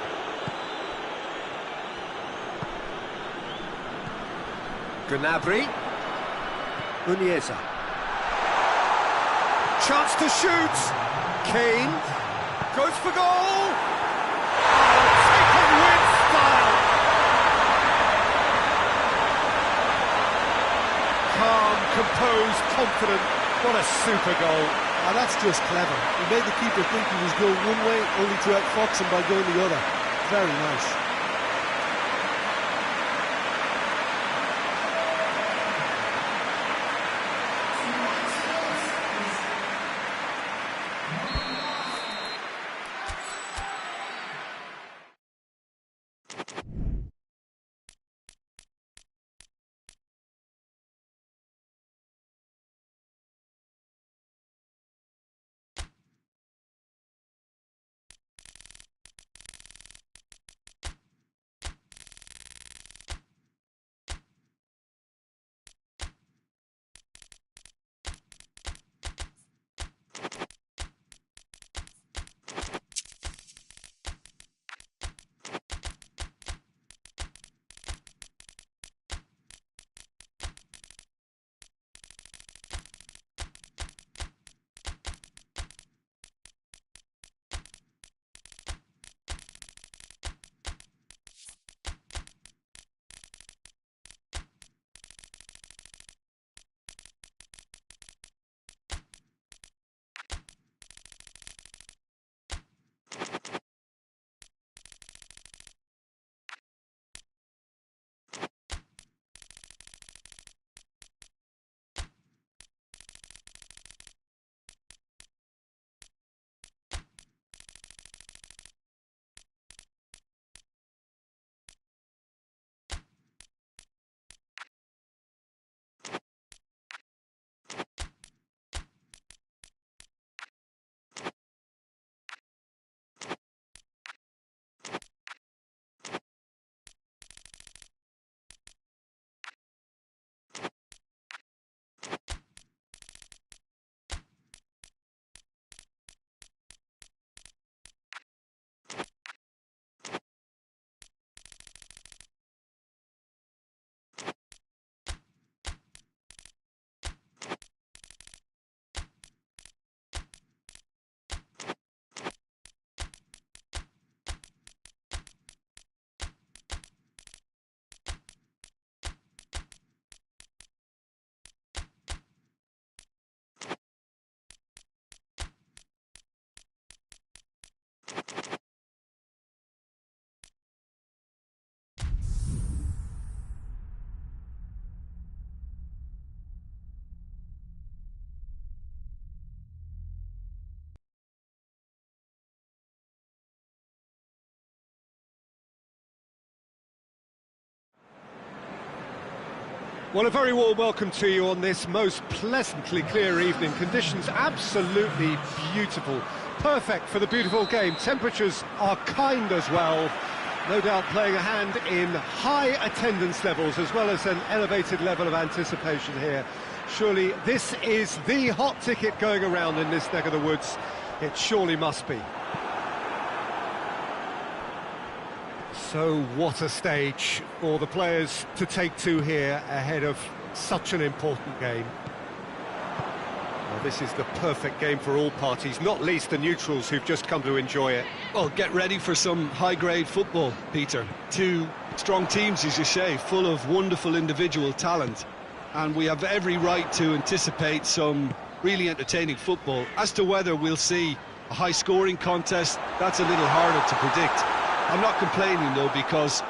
Gnabry. Unieza. Chance to shoot. Kane goes for goal. Oh, taken with style. Calm, composed, confident. What a super goal. And that's just clever. He made the keeper think he was going one way, only to outfox him by going the other. Very nice. Well, a very warm welcome to you on this most pleasantly clear evening. Conditions absolutely beautiful. Perfect for the beautiful game. Temperatures are kind as well. No doubt playing a hand in high attendance levels as well as an elevated level of anticipation here. Surely this is the hot ticket going around in this neck of the woods. It surely must be. So what a stage for the players to take to here ahead of such an important game. Well, this is the perfect game for all parties, not least the neutrals who've just come to enjoy it. Well, get ready for some high-grade football, Peter. Two strong teams, as you say, full of wonderful individual talent. And we have every right to anticipate some really entertaining football. As to whether we'll see a high-scoring contest, that's a little harder to predict. I'm not complaining, though, because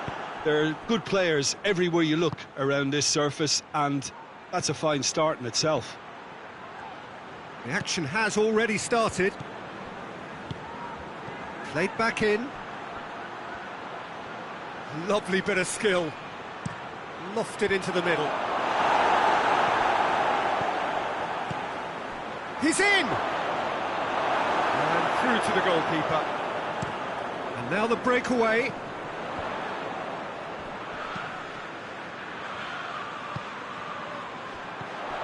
There are good players everywhere you look around this surface, and that's a fine start in itself. The action has already started. Played back in. Lovely bit of skill. Lofted into the middle. He's in! And through to the goalkeeper. And now the breakaway.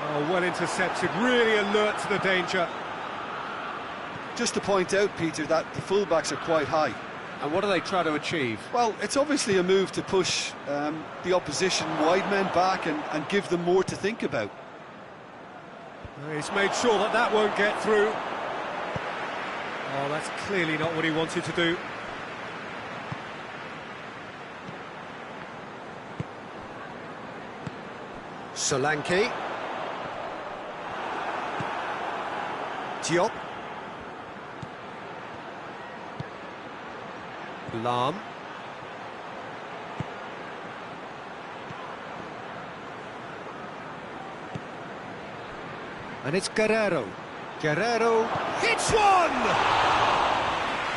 Oh, well intercepted, really alert to the danger. Just to point out, Peter, that the fullbacks are quite high. And what do they try to achieve? Well, it's obviously a move to push the opposition wide men back and give them more to think about. He's made sure that that won't get through. Oh, that's clearly not what he wanted to do. Solanke. Diop. Lam. And it's Guerrero. Guerrero hits one!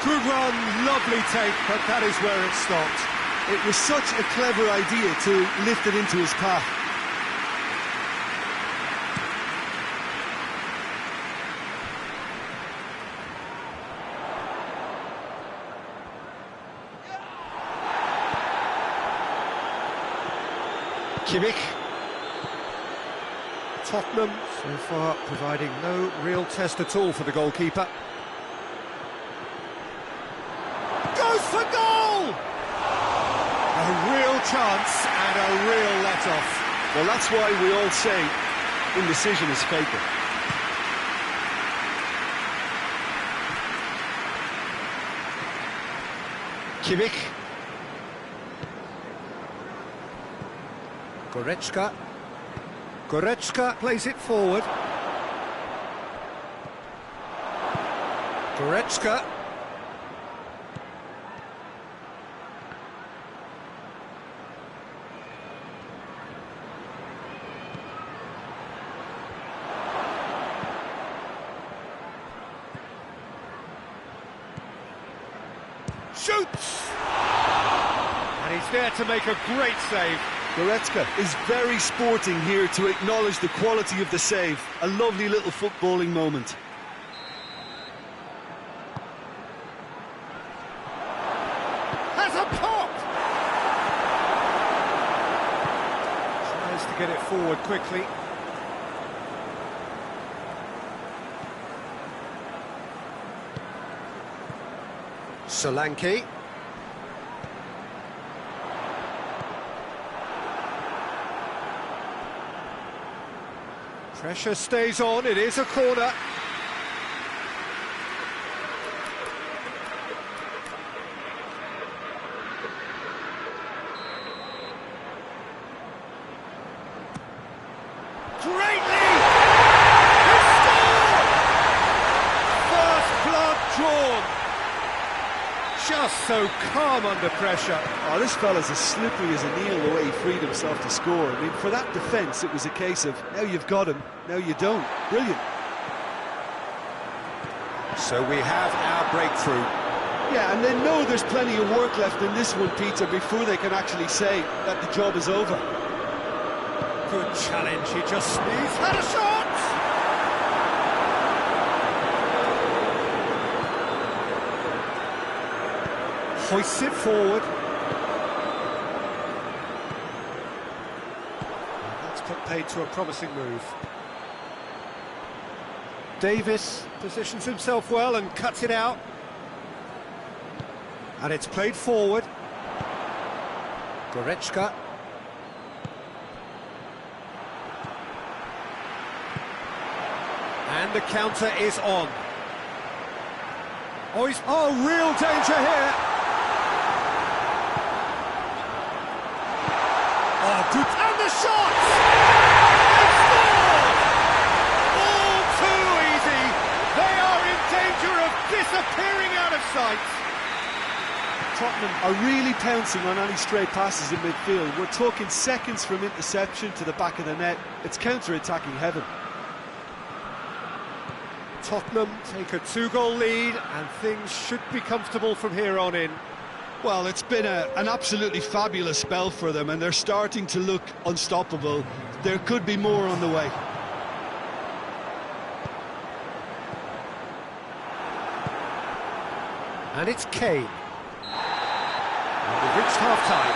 Good run, lovely take, but that is where it stopped. It was such a clever idea to lift it into his path. Kimmich. Tottenham so far providing no real test at all for the goalkeeper. Goes for goal! A real chance and a real let-off. Well, that's why we all say indecision is fatal. Kimmich. Goretzka. Goretzka plays it forward. Goretzka. Shoots! And he's there to make a great save. Goretzka is very sporting here to acknowledge the quality of the save. A lovely little footballing moment. Has a pop! Tries to get it forward quickly. Solanke. Pressure stays on, it is a corner. Greatly! He scored! First blood drawn. Just so calm under pressure. Oh, this fella's as slippery as an eel the way he freed himself to score. I mean, for that defence, it was a case of, now you've got him, now you don't. Brilliant. So we have our breakthrough. Yeah, and they know there's plenty of work left in this one, Peter, before they can actually say that the job is over. Good challenge, he just sneezed. Had a shot! Hoists it forward. That's put paid to a promising move. Davis positions himself well and cuts it out. And it's played forward. Goretzka. And the counter is on. Oh, real danger here. Oh, good. And the shot! They scored! All too easy. They are in danger of disappearing out of sight. Tottenham are really pouncing on any stray passes in midfield. We're talking seconds from interception to the back of the net. It's counter-attacking heaven. Tottenham take a 2-goal lead, and things should be comfortable from here on in. Well, it's been an absolutely fabulous spell for them, and they're starting to look unstoppable. There could be more on the way. And it's Kane. And we've reached half-time.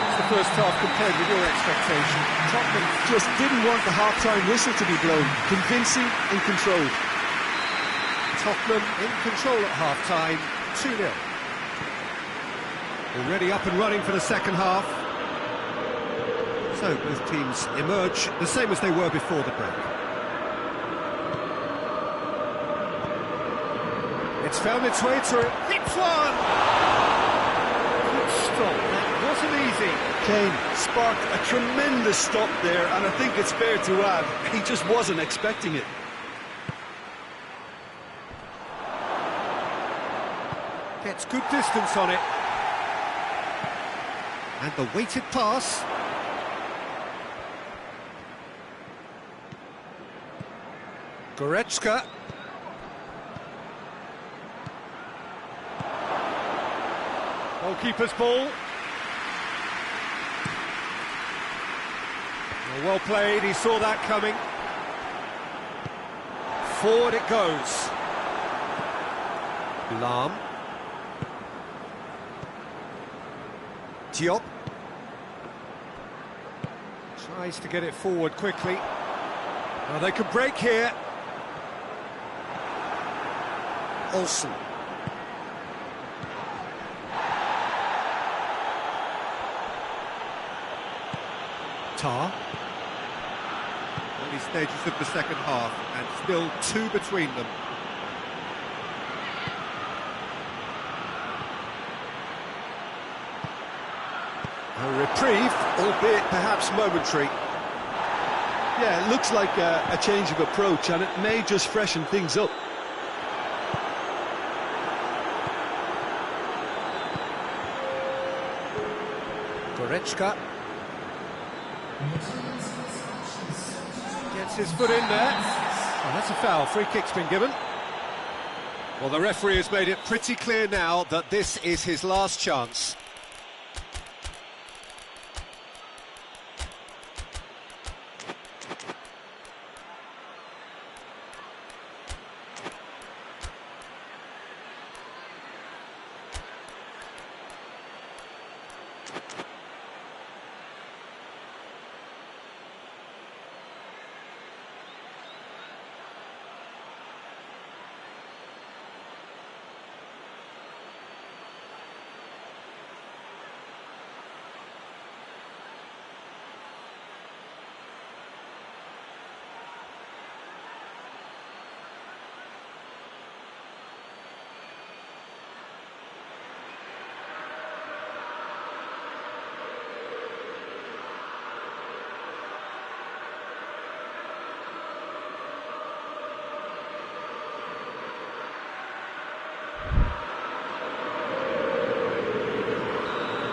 It's the first half compared with your expectation. Tottenham just didn't want the half-time whistle to be blown. Convincing and controlled. Tottenham in control at half-time, 2-0. Already up and running for the second half. So both teams emerge the same as they were before the break. It's found its way through. Hits one! Good stop, that wasn't easy. Kane sparked a tremendous stop there, and I think it's fair to add, he just wasn't expecting it. Gets good distance on it. And the weighted pass. Goretzka. Goalkeeper's ball. Well played, he saw that coming. Forward it goes. Lahm. Diop. Tries to get it forward quickly. Now they can break here. Olsen. Tar. Early stages of the second half, and still 2 between them. A reprieve, albeit perhaps momentary. Yeah, it looks like a change of approach, and it may just freshen things up. Goretzka. Gets his foot in there. Oh, that's a foul. Free kick's been given. Well, the referee has made it pretty clear now that this is his last chance.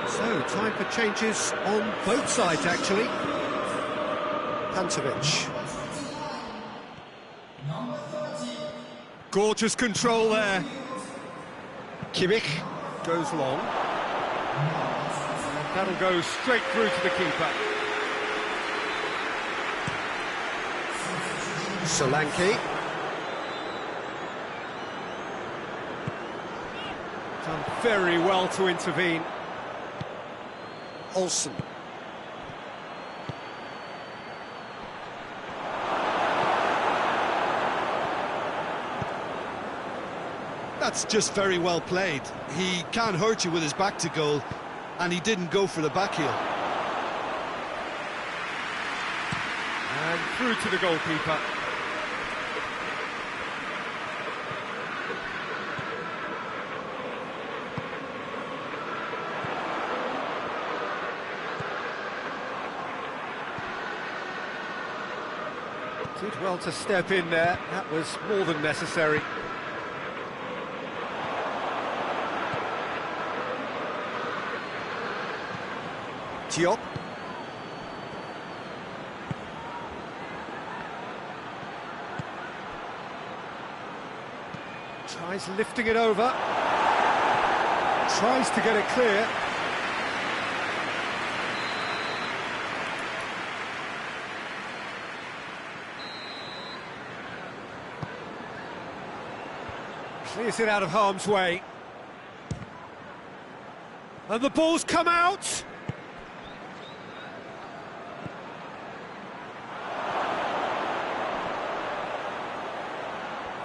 So, time for changes on both sides, actually. Pantovic. Gorgeous control there. Kimmich goes long. That'll go straight through to the keeper. Solanke. Done very well to intervene. Olsen. That's just very well played. He can't hurt you with his back to goal, and he didn't go for the back heel. And through to the goalkeeper. Did well to step in there, that was more than necessary. Diop. Tries lifting it over. Tries to get it clear. Clears it out of harm's way. And the ball's come out!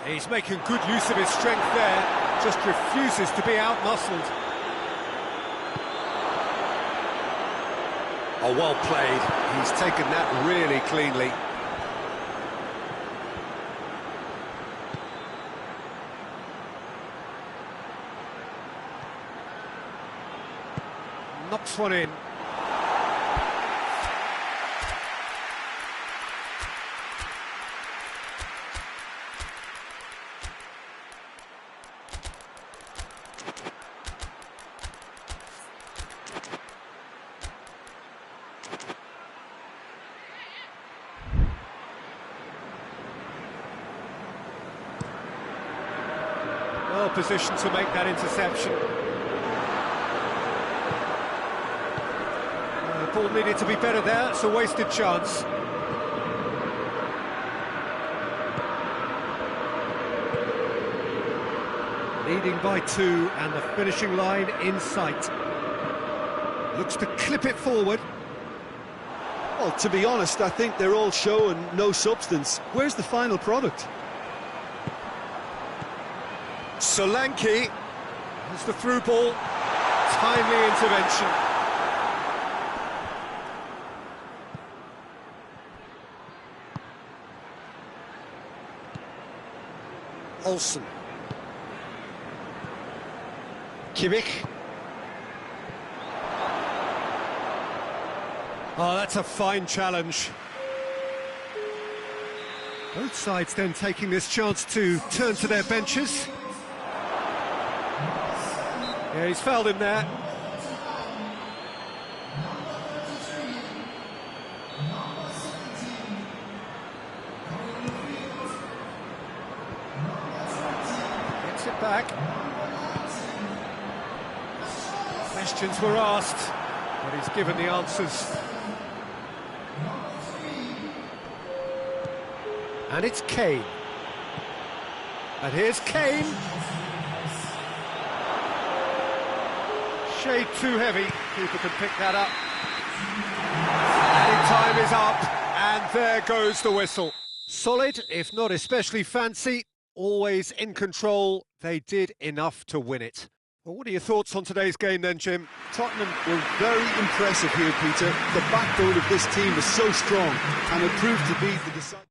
He's making good use of his strength there, just refuses to be out-muscled. Oh, well played. He's taken that really cleanly. Knocks one in. Well positioned to make that interception. The ball needed to be better there, it's a wasted chance. Leading by 2 and the finishing line in sight. Looks to clip it forward. Well, to be honest, I think they're all show and no substance. Where's the final product? Solanke has the through ball. Timely intervention. Olsen. Kimmich. Oh, that's a fine challenge. Both sides then taking this chance to turn to their benches. Yeah, he's fouled him there. Gets it back. Questions were asked, but he's given the answers. And it's Kane. And here's Kane. Shade too heavy. Keeper can pick that up. Added time is up, and there goes the whistle. Solid, if not especially fancy, always in control. They did enough to win it. Well, what are your thoughts on today's game then, Jim? Tottenham were very impressive here, Peter. The backbone of this team is so strong, and it proved to be the decisive.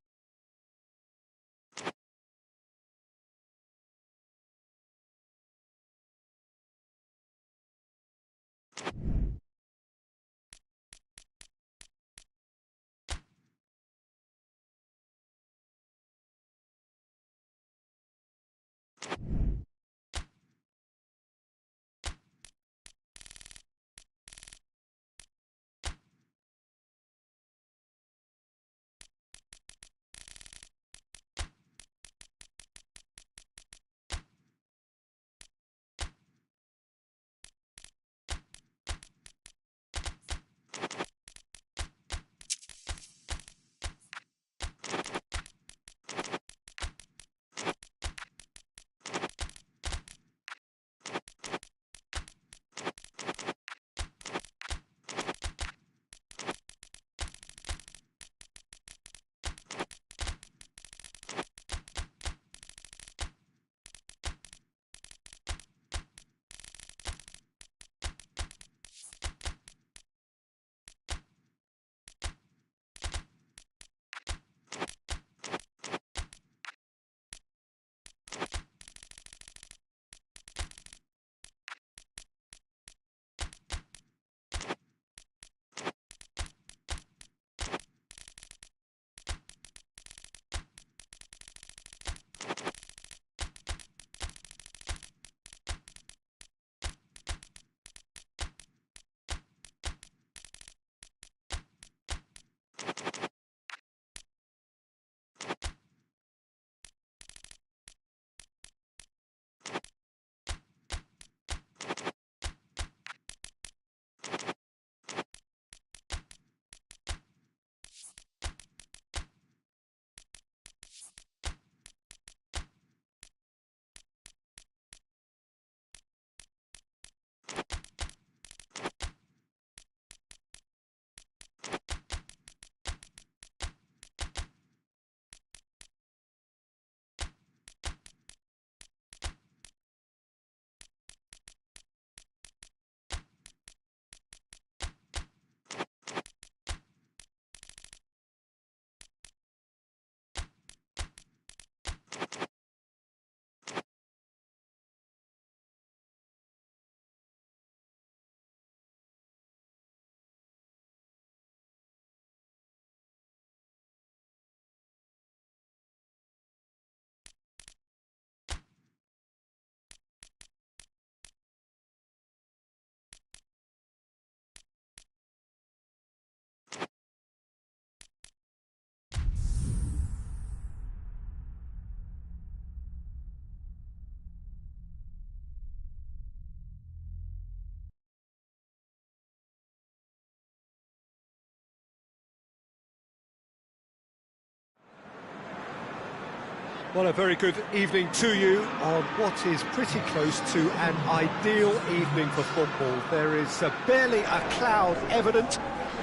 Well, a very good evening to you on what is pretty close to an ideal evening for football. There is barely a cloud evident.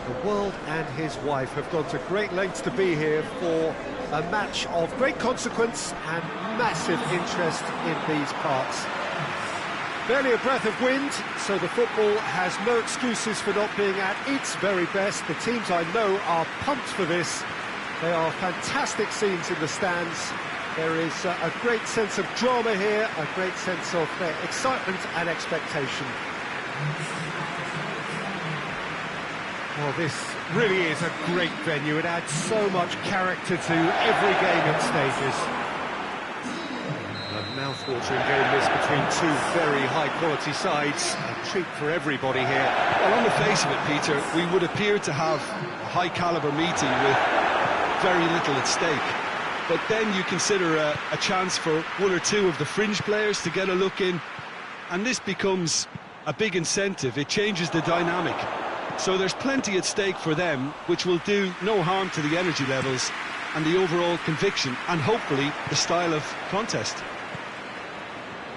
The world and his wife have gone to great lengths to be here for a match of great consequence and massive interest in these parts. Barely a breath of wind, so the football has no excuses for not being at its very best. The teams I know are pumped for this. They are fantastic scenes in the stands. There is a great sense of drama here, a great sense of excitement and expectation. Well, this really is a great venue. It adds so much character to every game it stages. A mouth-watering game this between two very high-quality sides. A treat for everybody here. Well, on the face of it, Peter, we would appear to have a high-caliber meeting with very little at stake. But then you consider a chance for one or two of the fringe players to get a look in, and this becomes a big incentive. It changes the dynamic. So there's plenty at stake for them, which will do no harm to the energy levels and the overall conviction, and hopefully the style of contest.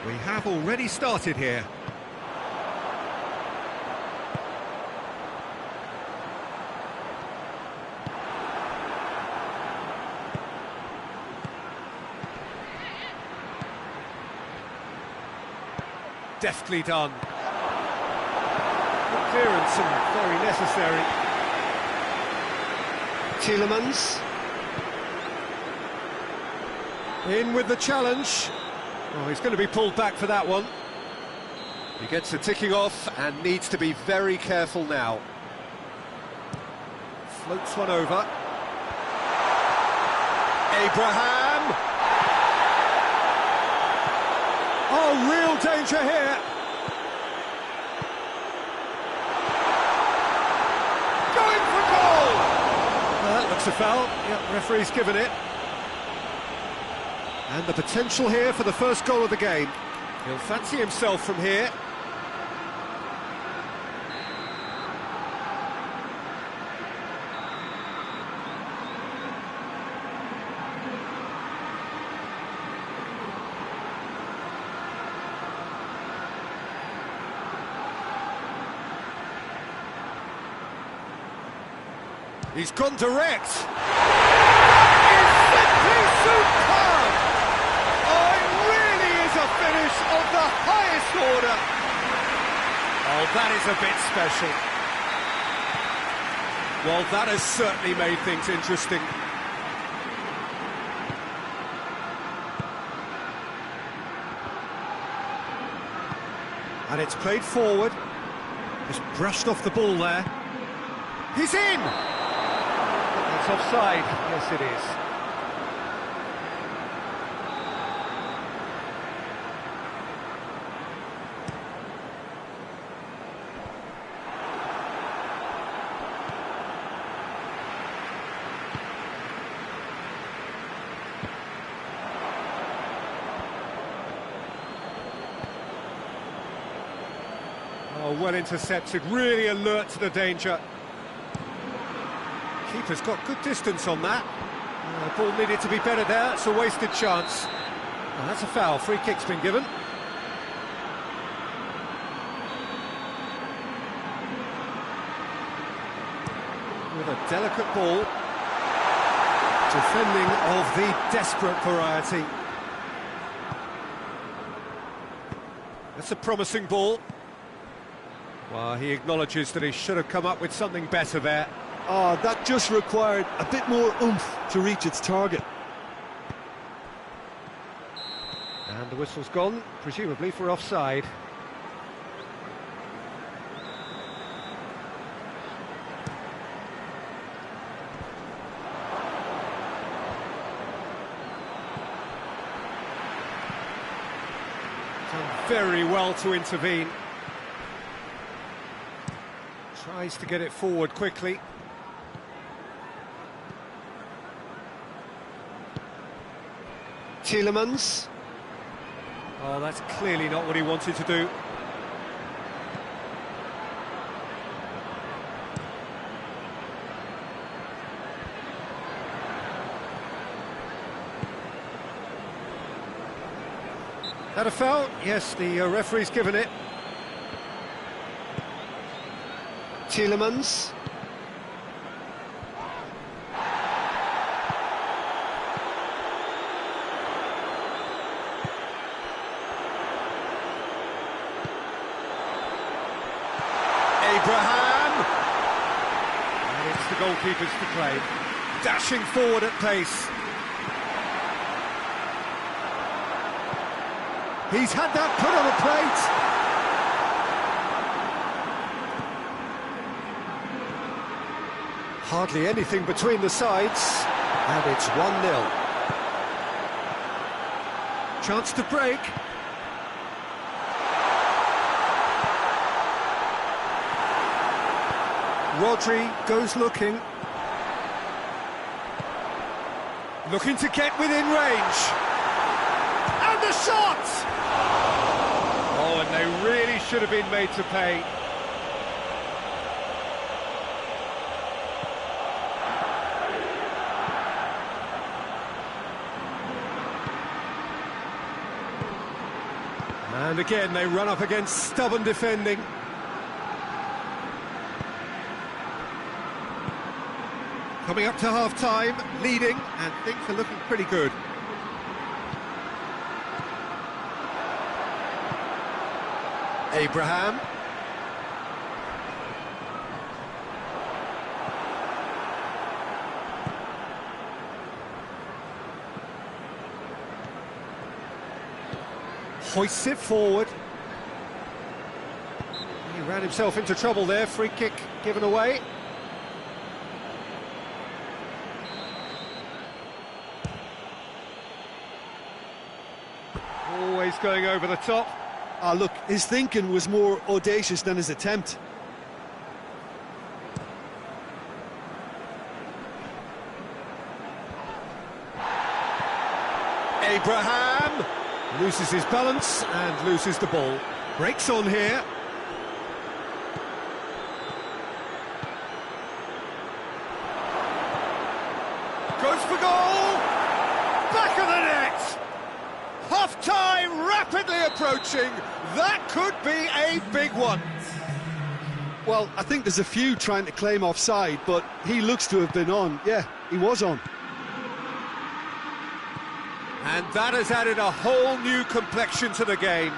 We have already started here. Deftly done. Good clearance and very necessary. Tielemans. In with the challenge. Oh, he's going to be pulled back for that one. He gets the ticking off and needs to be very careful now. Floats one over. Abraham! Oh, real danger here! Going for goal! That looks a foul. Yep, referee's given it. And the potential here for the first goal of the game. He'll fancy himself from here. He's gone direct. It's simply superb! Oh, it really is a finish of the highest order. Oh, that is a bit special. Well, that has certainly made things interesting. And it's played forward. Just brushed off the ball there. He's in! That's offside. Yes, it is. Oh, well intercepted, really alert to the danger. Keeper's got good distance on that. The ball needed to be better there, it's a wasted chance. Well, that's a foul, free kick's been given. With a delicate ball. Defending of the desperate variety. That's a promising ball. Well, he acknowledges that he should have come up with something better there. Oh, that just required a bit more oomph to reach its target. And the whistle's gone, presumably for offside. Done very well to intervene. Tries to get it forward quickly. Tielemans. Oh, that's clearly not what he wanted to do. That a foul? Yes, the referee's given it. Tielemans. Abraham! And it's the goalkeeper's to claim. Dashing forward at pace. He's had that put on a plate. Hardly anything between the sides, and it's 1-0. Chance to break. Rodri goes looking. Looking to get within range. And the shot! Oh, and they really should have been made to pay. And again, they run up against stubborn defending. Coming up to half-time, leading, and things are looking pretty good. Abraham. Hoists it forward. He ran himself into trouble there, free kick given away. Always going over the top. Ah, look, his thinking was more audacious than his attempt. Abraham loses his balance and loses the ball. Breaks on here. Goes for goal! Back of the net! Half-time rapidly approaching. That could be a big one. Well, I think there's a few trying to claim offside, but he looks to have been on. Yeah, he was on. And that has added a whole new complexion to the game.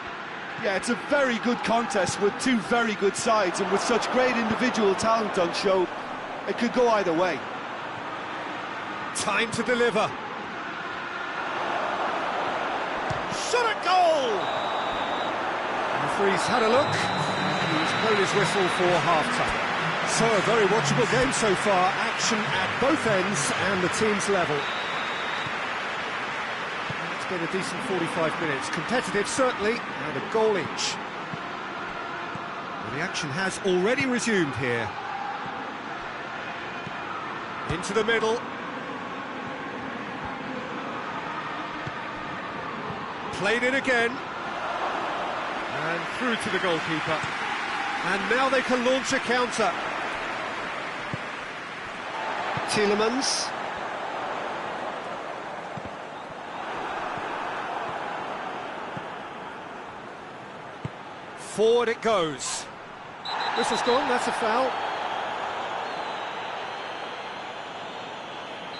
Yeah, it's a very good contest with two very good sides, and with such great individual talent on show, it could go either way. Time to deliver. Shot at goal! The referee's had a look. He's blown his whistle for half-time. So a very watchable game so far. Action at both ends and the team's level. It's been a decent 45 minutes. Competitive, certainly, and a goal each. Well, the action has already resumed here. Into the middle. Played it again. And through to the goalkeeper. And now they can launch a counter. Tielemans. Forward it goes. Whistle's gone, that's a foul.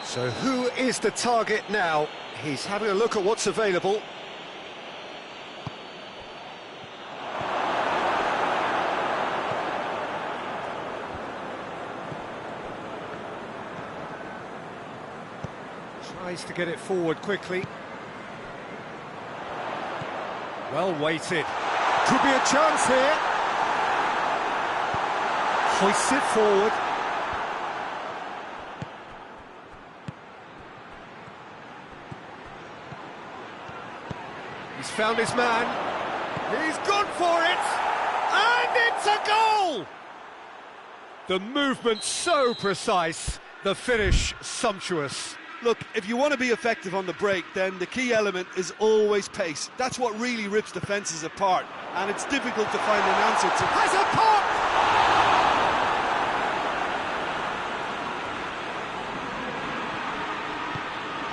So who is the target now? He's having a look at what's available. Tries to get it forward quickly. Well weighted. Could be a chance here. Hoists it forward. He's found his man. He's gone for it. And it's a goal! The movement so precise. The finish sumptuous. Look, if you want to be effective on the break, then the key element is always pace. That's what really rips defences apart, and it's difficult to find an answer to. Has a pop!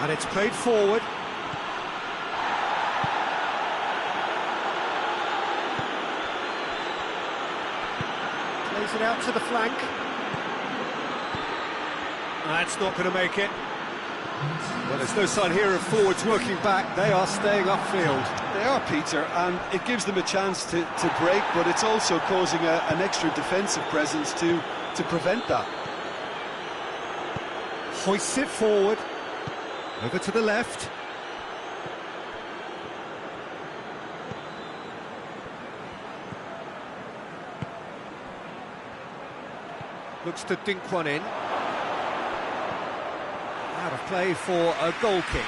And it's played forward. it out to the flank. That's not going to make it. Well, there's no sign here of forwards working back. They are staying upfield. They are, Peter, and it gives them a chance to break, but it's also causing an extra defensive presence to prevent that. Hoists it forward. Over to the left. Looks to dink one in. Out of play for a goal kick.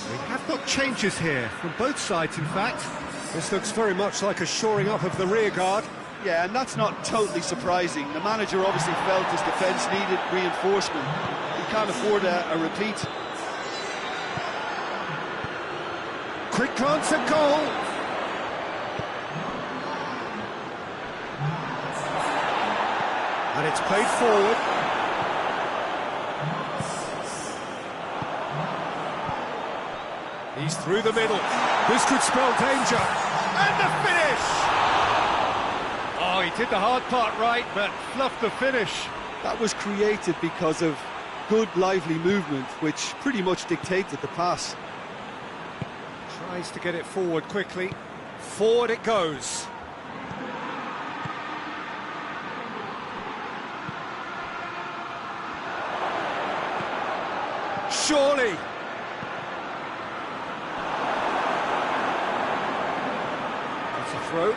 We have got changes here, from both sides in fact. This looks very much like a shoring up of the rear guard. Yeah, and that's not totally surprising. The manager obviously felt his defence needed reinforcement. He can't afford a repeat. Quick glance at goal. And it's played forward. He's through the middle. This could spell danger. And the finish! Oh, he did the hard part right, but fluffed the finish. That was created because of good, lively movement, which pretty much dictated the pass. Tries to get it forward quickly. Forward it goes. Surely! That's a throw.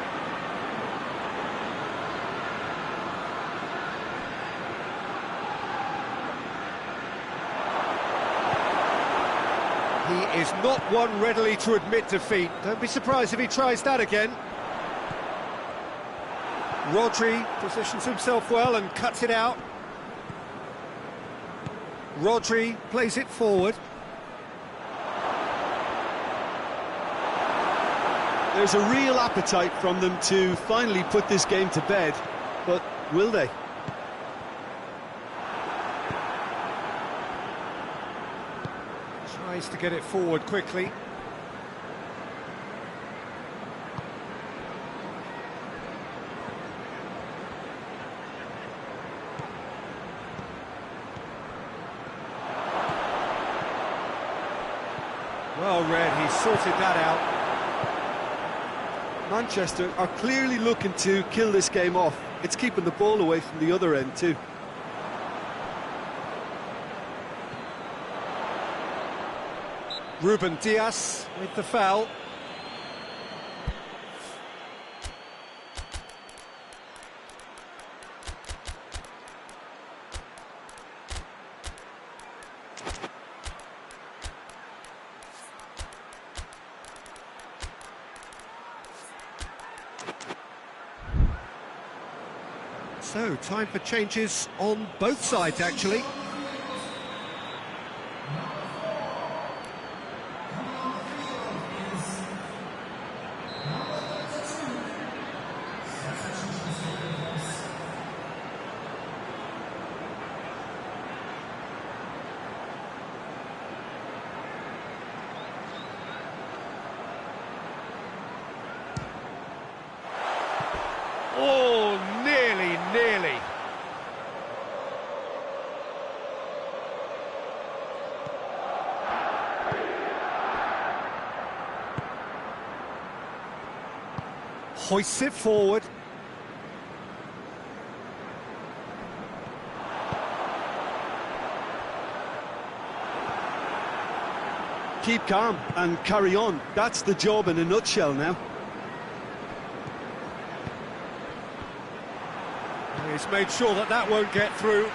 He is not one readily to admit defeat. Don't be surprised if he tries that again. Rodri positions himself well and cuts it out. Rodri plays it forward. There's a real appetite from them to finally put this game to bed, but will they? Tries to get it forward quickly. Well read, he sorted that out. Manchester are clearly looking to kill this game off. It's keeping the ball away from the other end too. Ruben Dias with the foul. So, time for changes on both sides, actually. Oh, nearly. Hoists it forward. keep calm and carry on. That's the job in a nutshell now. He's made sure that that won't get through.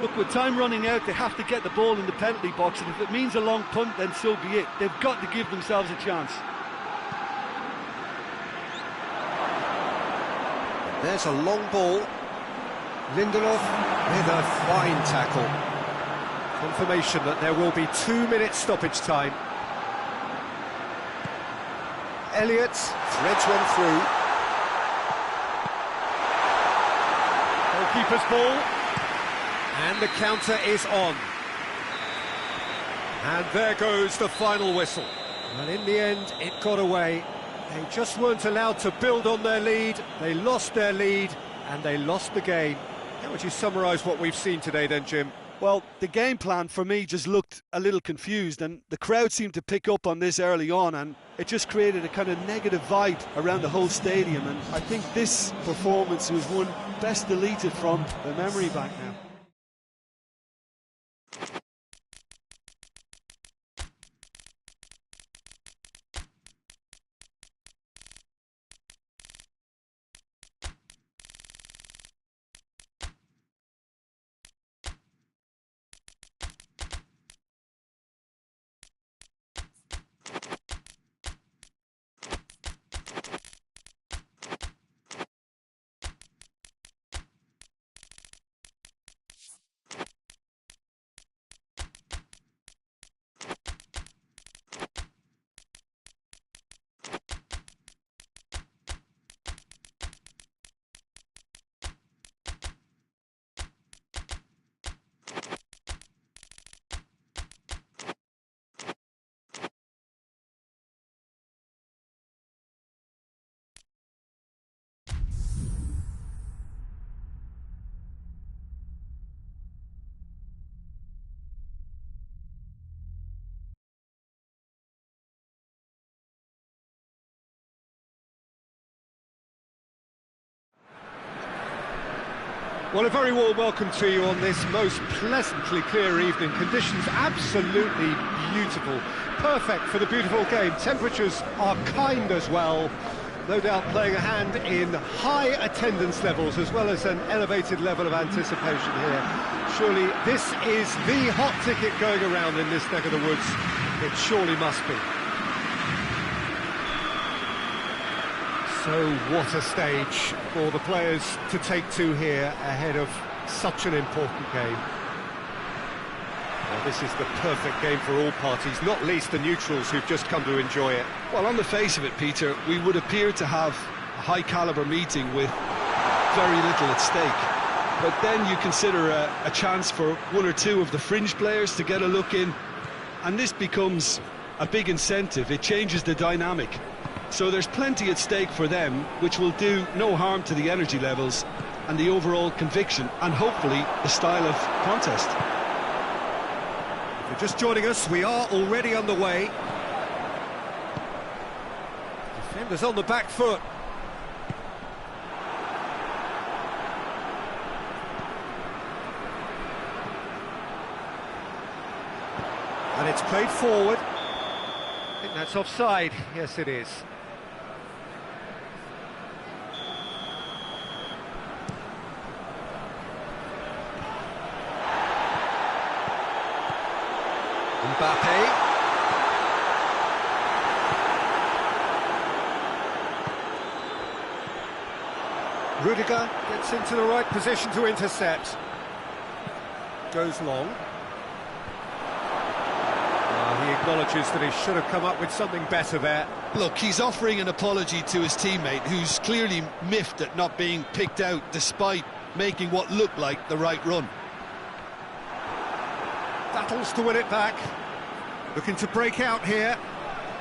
Look, with time running out, they have to get the ball in the penalty box, and if it means a long punt, then so be it. They've got to give themselves a chance. There's a long ball. Lindelof with a fine tackle. Confirmation that there will be 2 minutes stoppage time. Elliott threads one through. Goalkeeper's ball. And the counter is on. And there goes the final whistle. And in the end, it got away. They just weren't allowed to build on their lead. They lost their lead, and they lost the game. How would you summarise what we've seen today then, Jim? Well, the game plan for me just looked a little confused, and the crowd seemed to pick up on this early on, and it just created a kind of negative vibe around the whole stadium. And I think this performance was one best deleted from the memory bank now. Well, a very warm welcome to you on this most pleasantly clear evening. Conditions absolutely beautiful. Perfect for the beautiful game. Temperatures are kind as well. No doubt playing a hand in high attendance levels as well as an elevated level of anticipation here. Surely this is the hot ticket going around in this neck of the woods. It surely must be. So what a stage for the players to take to here ahead of such an important game. Well, this is the perfect game for all parties, not least the neutrals who've just come to enjoy it. Well, on the face of it, Peter, we would appear to have a high-caliber meeting with very little at stake. But then you consider a chance for one or two of the fringe players to get a look in, and this becomes a big incentive. It changes the dynamic. So there's plenty at stake for them, which will do no harm to the energy levels and the overall conviction, and hopefully the style of contest. If you're just joining us, we are already underway. Defenders on the back foot. And it's played forward. I think that's offside. Yes, it is. Mbappe. Rudiger gets into the right position to intercept. Goes long. He acknowledges that he should have come up with something better there. Look, he's offering an apology to his teammate, who's clearly miffed at not being picked out despite making what looked like the right run. Battles to win it back. Looking to break out here.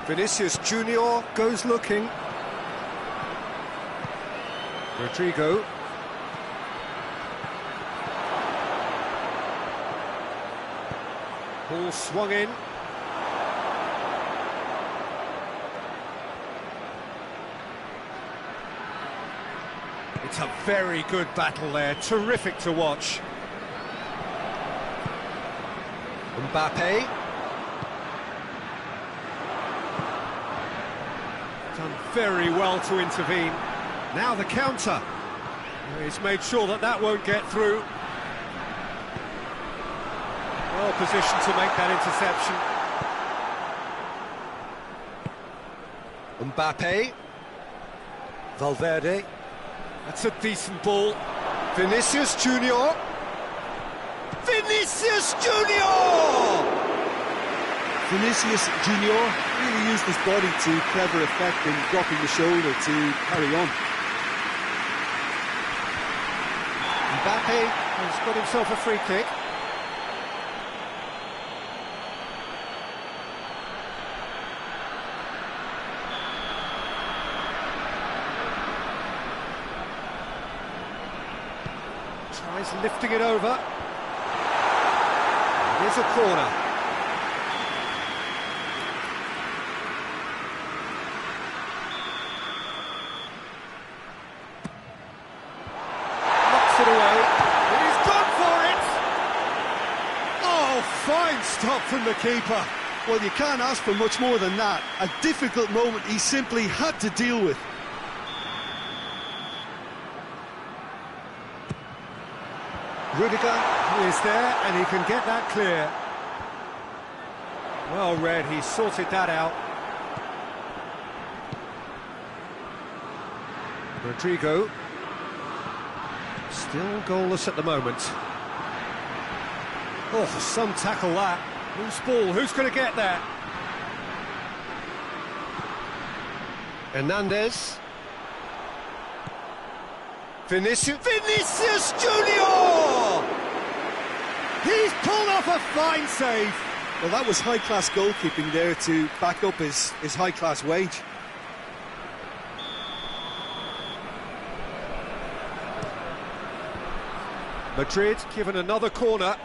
Vinicius Junior goes looking. Rodrigo. Ball swung in. It's a very good battle there, terrific to watch. Mbappe. Done very well to intervene. Now the counter. He's made sure that that won't get through. Well positioned to make that interception. Mbappe. Valverde. That's a decent ball. Vinicius Junior. Vinicius Junior! Vinicius Junior really used his body to clever effect in dropping the shoulder to carry on. Mbappe has got himself a free kick. Tries lifting it over. Here's a corner. Knocks it away. He's gone for it! Oh, fine stop from the keeper. Well, you can't ask for much more than that. A difficult moment he simply had to deal with. Rudiger is there, and he can get that clear. Well read, he sorted that out. Rodrigo. Still goalless at the moment. Oh, some tackle that. Whose ball? Who's going to get that? Hernandez. Vinicius Junior! He's pulled off a fine save. Well, that was high-class goalkeeping there to back up his high-class wage. Madrid given another corner.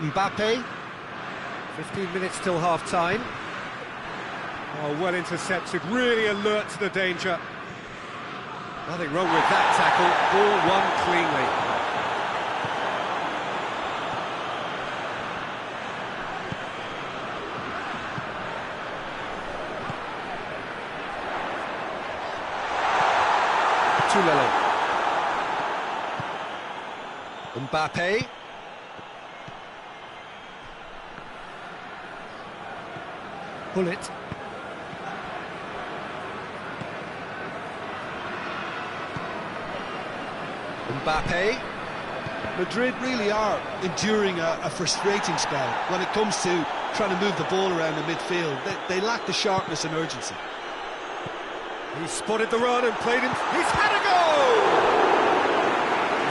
Mbappe. 15 minutes till half-time. Oh, well intercepted, really alert to the danger. Nothing wrong with that tackle, ball won cleanly. Tulele. Mbappe. Bullet. Mbappe. Madrid really are enduring a frustrating spell when it comes to trying to move the ball around the midfield. They lack the sharpness and urgency. He spotted the run and played him. He's had a go!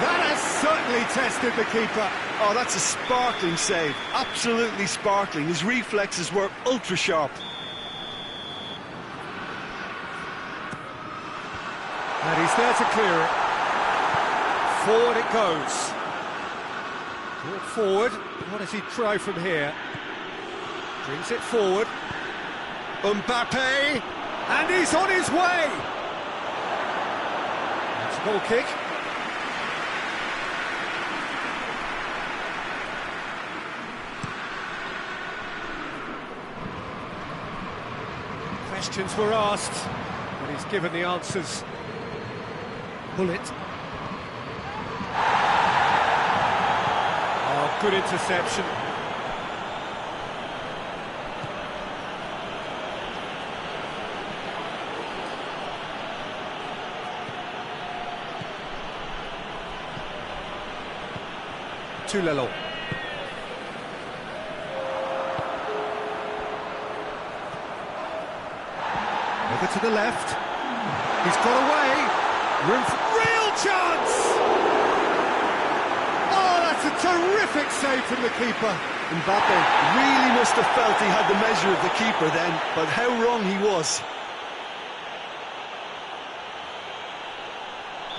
That has certainly tested the keeper. Oh, that's a sparkling save. Absolutely sparkling. His reflexes were ultra sharp. And he's there to clear it. Forward it goes. Brought forward. What does he try from here? Brings it forward. Mbappe! And he's on his way! It's a goal kick. Questions were asked, but he's given the answers. Bullet. Oh, good interception. Tulele. Over to the left. He's got away. Room for real chance! Oh, that's a terrific save from the keeper. Mbappe really must have felt he had the measure of the keeper then, but how wrong he was.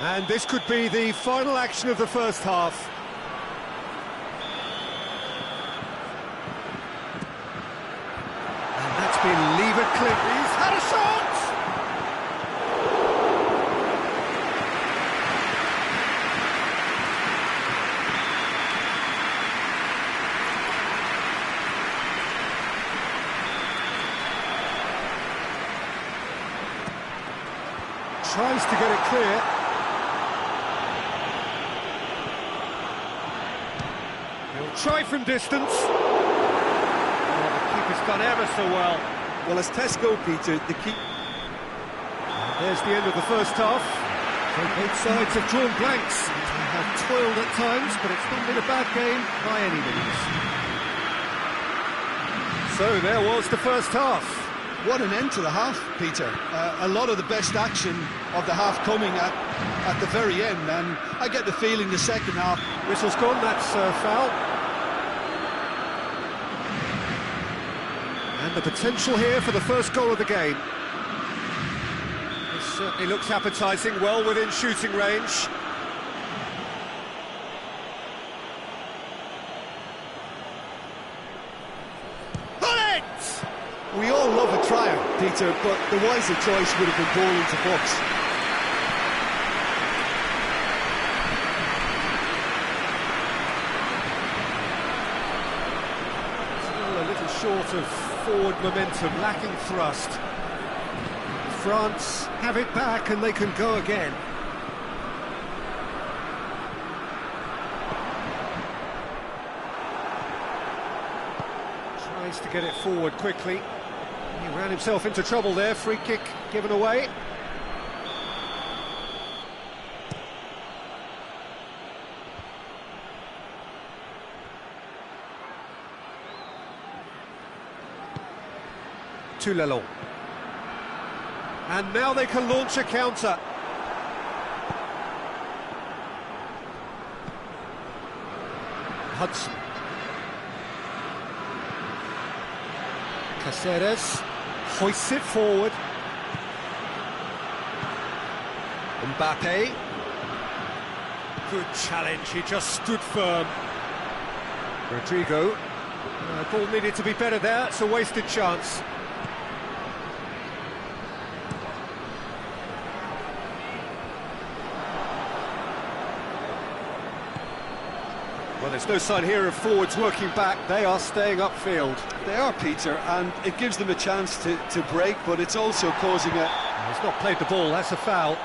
And this could be the final action of the first half. And that's been levered clear. He's had a shot! Tries to get it clear. He'll try from distance. Oh, the keeper's done ever so well. Well, as tests go, Peter, the keep. There's the end of the first half. So both sides have drawn blanks. They have toiled at times, but it's not been a bad game by any means. So there was the first half. What an end to the half, Peter. A lot of the best action of the half coming at the very end, and I get the feeling the second half... Whistle's gone, that's foul. And the potential here for the first goal of the game. This certainly looks appetising, well within shooting range. We all love a tryer, Peter, but the wiser choice would have been ball into box. Still a little short of forward momentum, lacking thrust. France have it back and they can go again. Tries to get it forward quickly. He ran himself into trouble there, free kick given away. To Lelon. And now they can launch a counter. Hudson. Caceres hoists it forward. Mbappe. Good challenge, he just stood firm. Rodrigo. Ball needed to be better there, it's a wasted chance. Well, there's no sign here of forwards working back, they are staying upfield. They are, Peter, and it gives them a chance to break, but it's also causing a... He's not played the ball, that's a foul.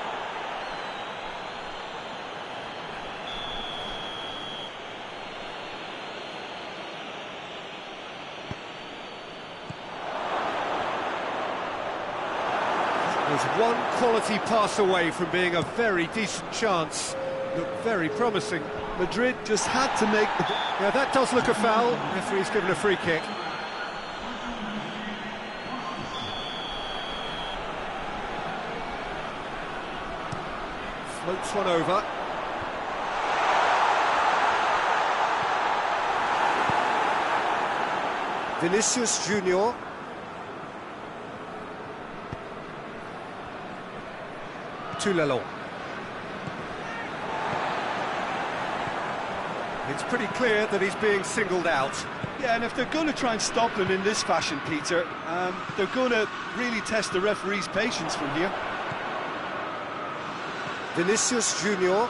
That was one quality pass away from being a very decent chance. Looked very promising. Madrid just had to make the... Yeah, that does look a foul. Referee's given a free kick. Floats one over. Vinicius Junior. To Lelon. It's pretty clear that he's being singled out. Yeah, and if they're going to try and stop him in this fashion, Peter, they're going to really test the referee's patience from here. Vinicius Junior.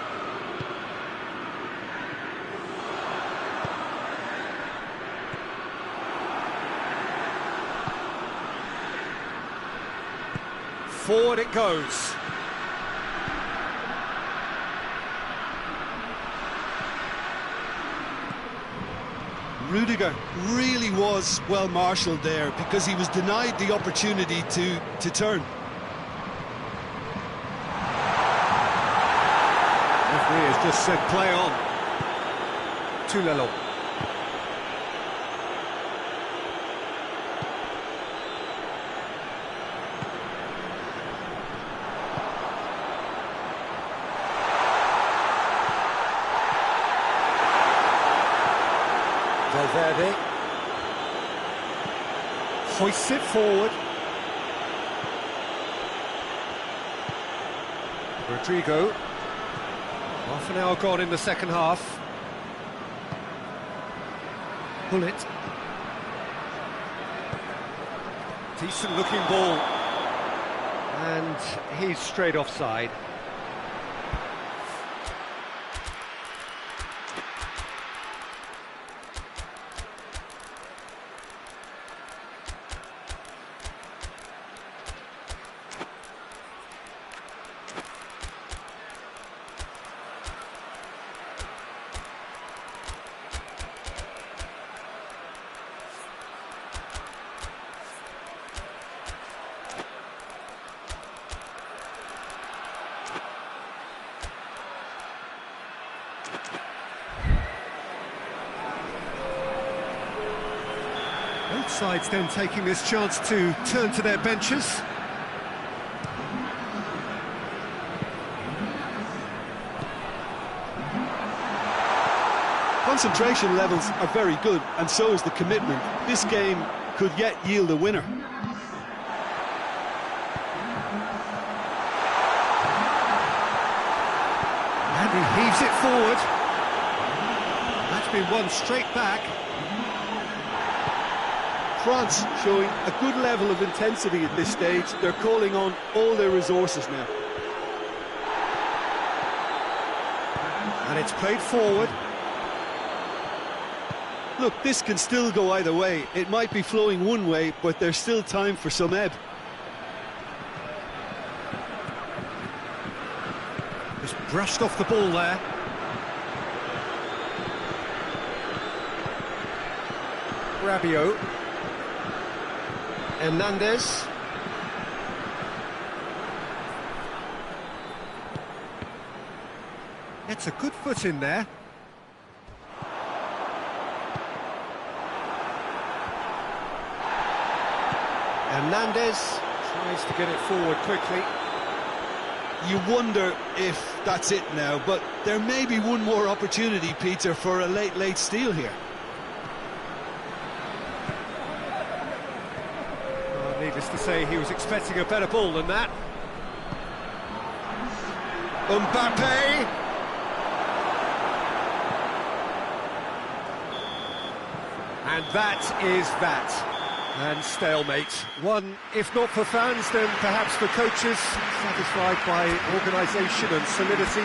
Forward it goes. Rudiger really was well marshalled there because he was denied the opportunity to turn. Referee has just said play on. To Lelon. Valverde hoists it forward. Rodrigo Half an hour gone in the second half. Bullet. Decent looking ball. And he's straight offside. Both sides then taking this chance to turn to their benches. Concentration levels are very good, and so is the commitment. This game could yet yield a winner. And he heaves it forward. That's been won straight back. France showing a good level of intensity at this stage. They're calling on all their resources now. And it's played forward. Look, this can still go either way. It might be flowing one way, but there's still time for some ebb. Just brushed off the ball there. Rabiot. Hernandez. It's a good foot in there. Hernandez tries to get it forward quickly. You wonder if that's it now, but there may be one more opportunity, Peter, for a late steal here. Needless to say, he was expecting a better ball than that. Mbappe! And that is that. And stalemate. One, if not for fans, then perhaps for coaches, satisfied by organisation and solidity.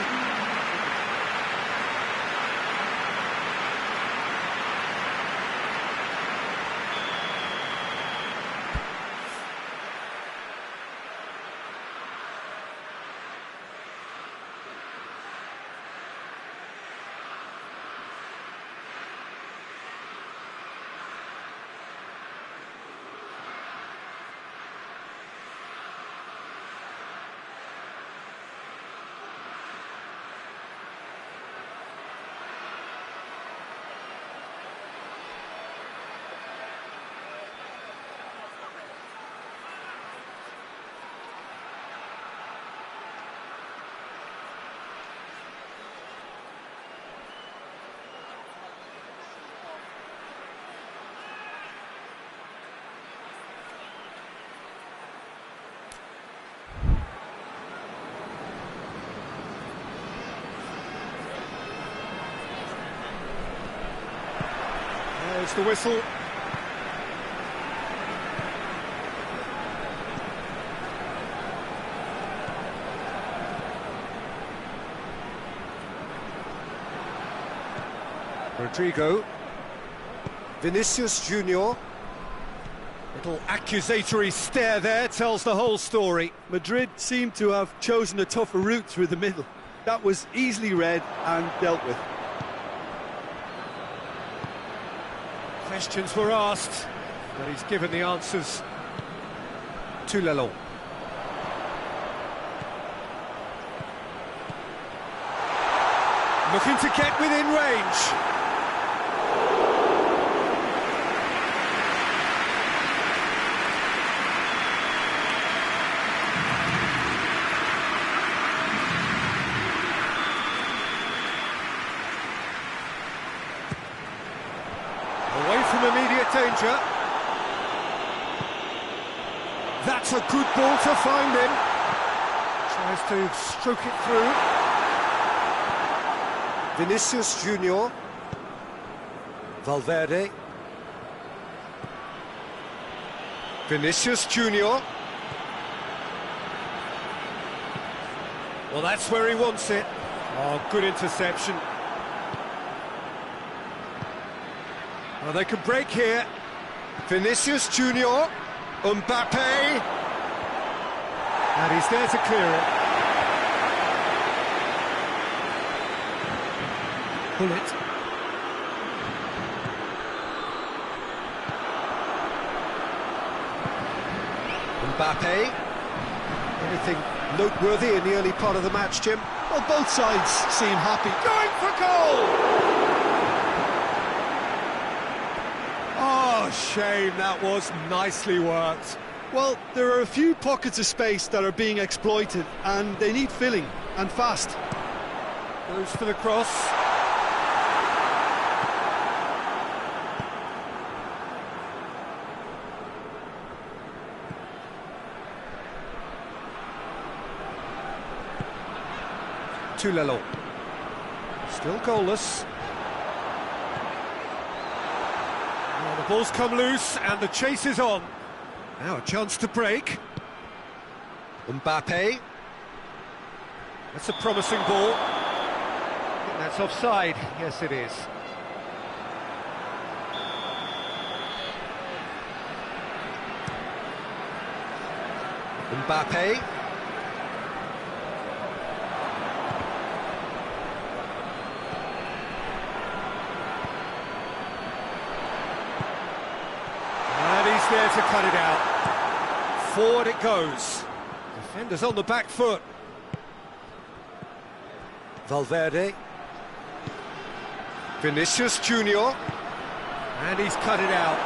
There's the whistle. Rodrigo. Vinicius Junior. Little accusatory stare there tells the whole story. Madrid seemed to have chosen a tougher route through the middle. That was easily read and dealt with. Questions were asked, but he's given the answers to Lelon. Looking to get within range. Away from immediate danger. That's a good ball to find him. Tries to stroke it through. Vinicius Junior. Valverde. Vinicius Junior. Well, that's where he wants it. Oh, good interception. Well, they can break here. Vinicius Junior. Mbappe. And he's there to clear it. Bullet. Mbappe. Anything noteworthy in the early part of the match, Jim? Well, both sides seem happy. Going for goal! Oh, shame, that was nicely worked. Well, there are a few pockets of space that are being exploited, and they need filling, and fast. Goes for the cross. Lelo. Still goalless. Well, the ball's come loose and the chase is on. Now a chance to break. Mbappe. That's a promising ball. I think that's offside. Yes, it is. Mbappe. There to cut it out. Forward it goes. Defenders on the back foot. Valverde. Vinicius Junior. And he's cut it out.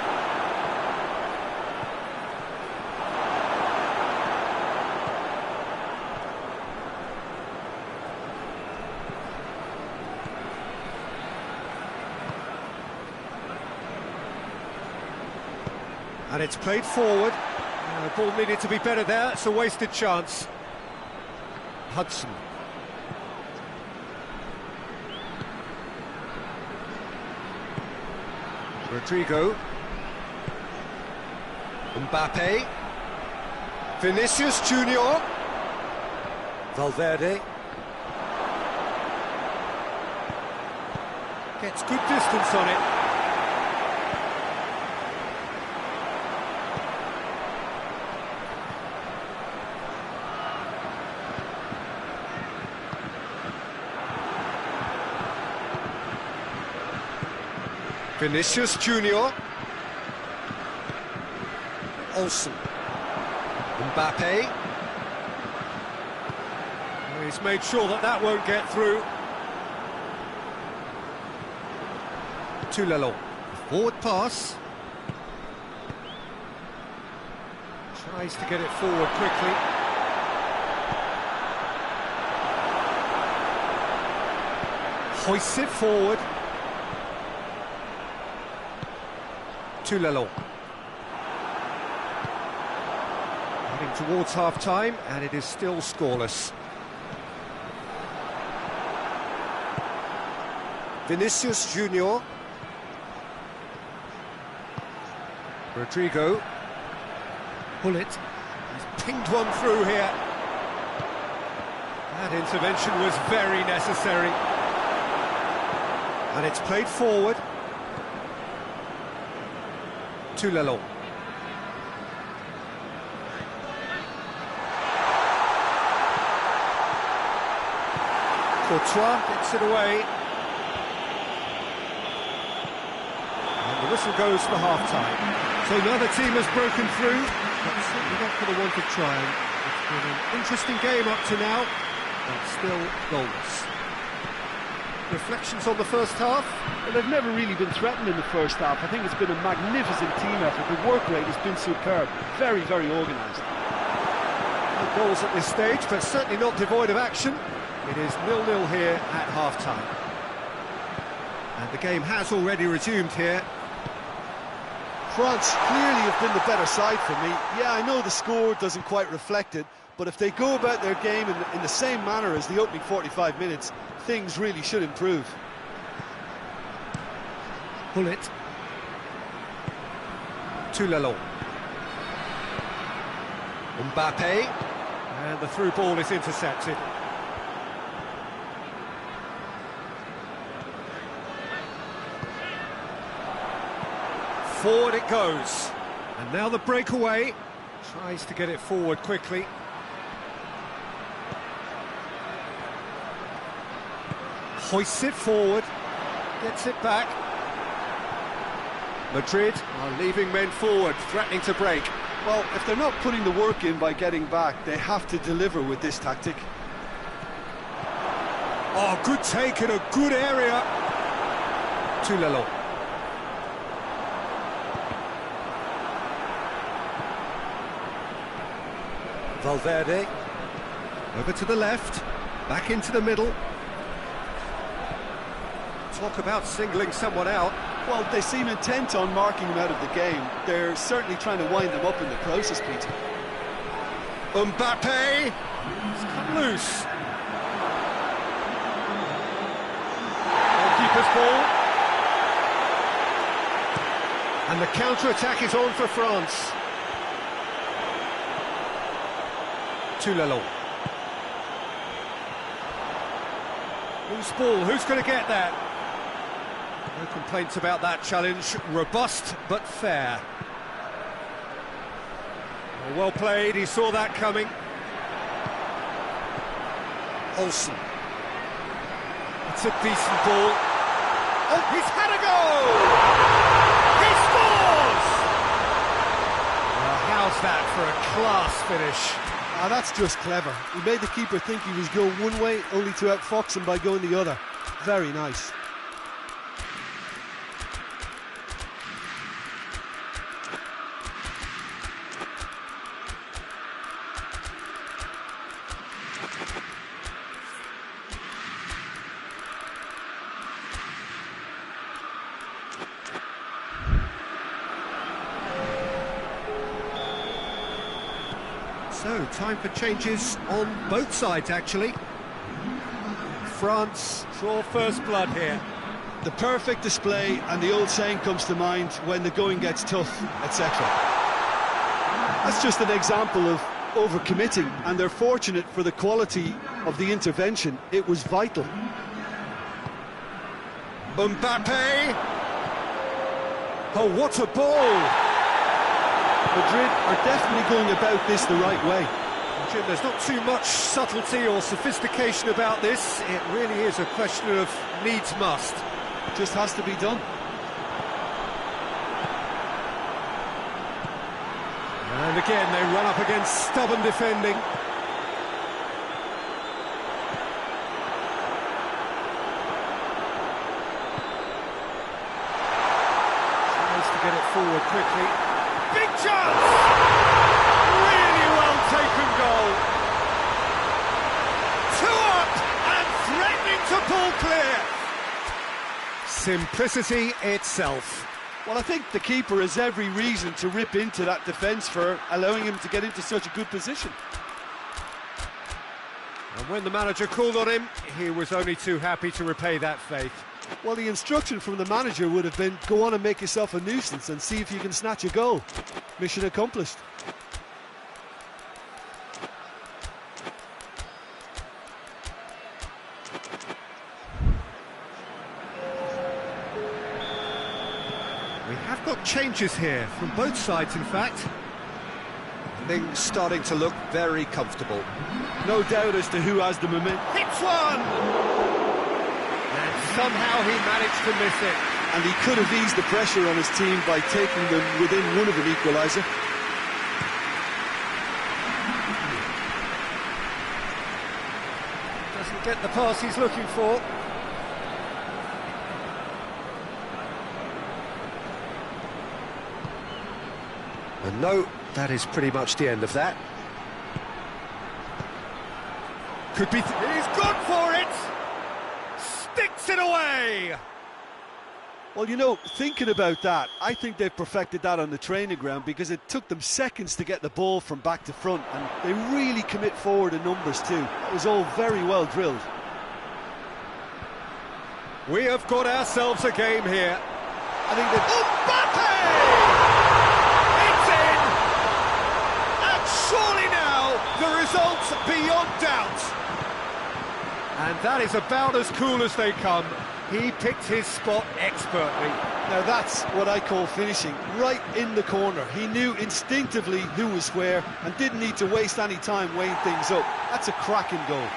And it's played forward. The ball needed to be better there. It's a wasted chance. Hudson. Rodrigo. Mbappe. Vinicius Junior. Valverde. Gets good distance on it. Vinicius Junior. Olsen. Mbappe. Well, he's made sure that that won't get through. Lelo. Forward pass. Tries to get it forward quickly. Hoists it forward. Lelo. Heading towards half-time, and it is still scoreless. Vinicius Junior. Rodrigo. Bullet. He's pinged one through here. That intervention was very necessary. And it's played forward. Lelo. Courtois gets it away. And the whistle goes for half-time. So another team has broken through, but certainly not for the want of trying. It's been an interesting game up to now, but still goalless. Reflections on the first half? Well, they've never really been threatened in the first half. I think it's been a magnificent team effort. The work rate has been superb. Very, very organised. No goals at this stage, but certainly not devoid of action. It is 0-0 here at half-time. And the game has already resumed here. France clearly have been the better side for me. Yeah, I know the score doesn't quite reflect it, but if they go about their game in the same manner as the opening 45 minutes, things really should improve. Pull it. Toulon. Mbappe. And the through ball is intercepted. Forward it goes. And now the breakaway. Tries to get it forward quickly. Hoists it forward. Gets it back. Madrid are leaving men forward, threatening to break. Well, if they're not putting the work in by getting back, they have to deliver with this tactic. Oh, good take in a good area. Toulon. Valverde. Over to the left. Back into the middle. Talk about singling someone out. Well, they seem intent on marking him out of the game. They're certainly trying to wind them up in the process, Peter. Mbappe! It's cut loose. Goalkeeper's ball. And the counter-attack is on for France. Toulon. Loose ball, who's going to get that? No complaints about that challenge. Robust but fair. Well played, he saw that coming. Olsen. It's a decent ball. Oh, he's had a goal! He scores! Well, how's that for a class finish? Ah, that's just clever. He made the keeper think he was going one way, only to outfox him by going the other. Very nice. So, time for changes on both sides, actually. France draw first blood here. The perfect display, and the old saying comes to mind, when the going gets tough, etc. That's just an example of overcommitting, and they're fortunate for the quality of the intervention. It was vital. Mbappe! Oh, what a ball! Madrid are definitely going about this the right way. Jim, there's not too much subtlety or sophistication about this. It really is a question of needs must. Just has to be done. And again, they run up against stubborn defending. Tries to get it forward quickly. Big chance! Really well taken goal. 2 up and threatening to pull clear. Simplicity itself. Well, I think the keeper has every reason to rip into that defence for allowing him to get into such a good position. And when the manager called on him, he was only too happy to repay that faith. Well, the instruction from the manager would have been, go on and make yourself a nuisance and see if you can snatch a goal. Mission accomplished. We have got changes here, from both sides in fact. Things starting to look very comfortable. No doubt as to who has the momentum. Hits one! And somehow he managed to miss it. And he could have eased the pressure on his team by taking them within one of an equaliser. Doesn't get the pass he's looking for. And no, that is pretty much the end of that. Could be... He's gone for it! Sticks it away! Well, you know, thinking about that, I think they've perfected that on the training ground because it took them seconds to get the ball from back to front, and they really commit forward in numbers too. It was all very well drilled. We have got ourselves a game here. I think that Mbappe! It's in! And surely now, the result's beyond doubt. And that is about as cool as they come. He picked his spot expertly. Now that's what I call finishing, right in the corner. He knew instinctively who was where and didn't need to waste any time weighing things up. That's a cracking goal.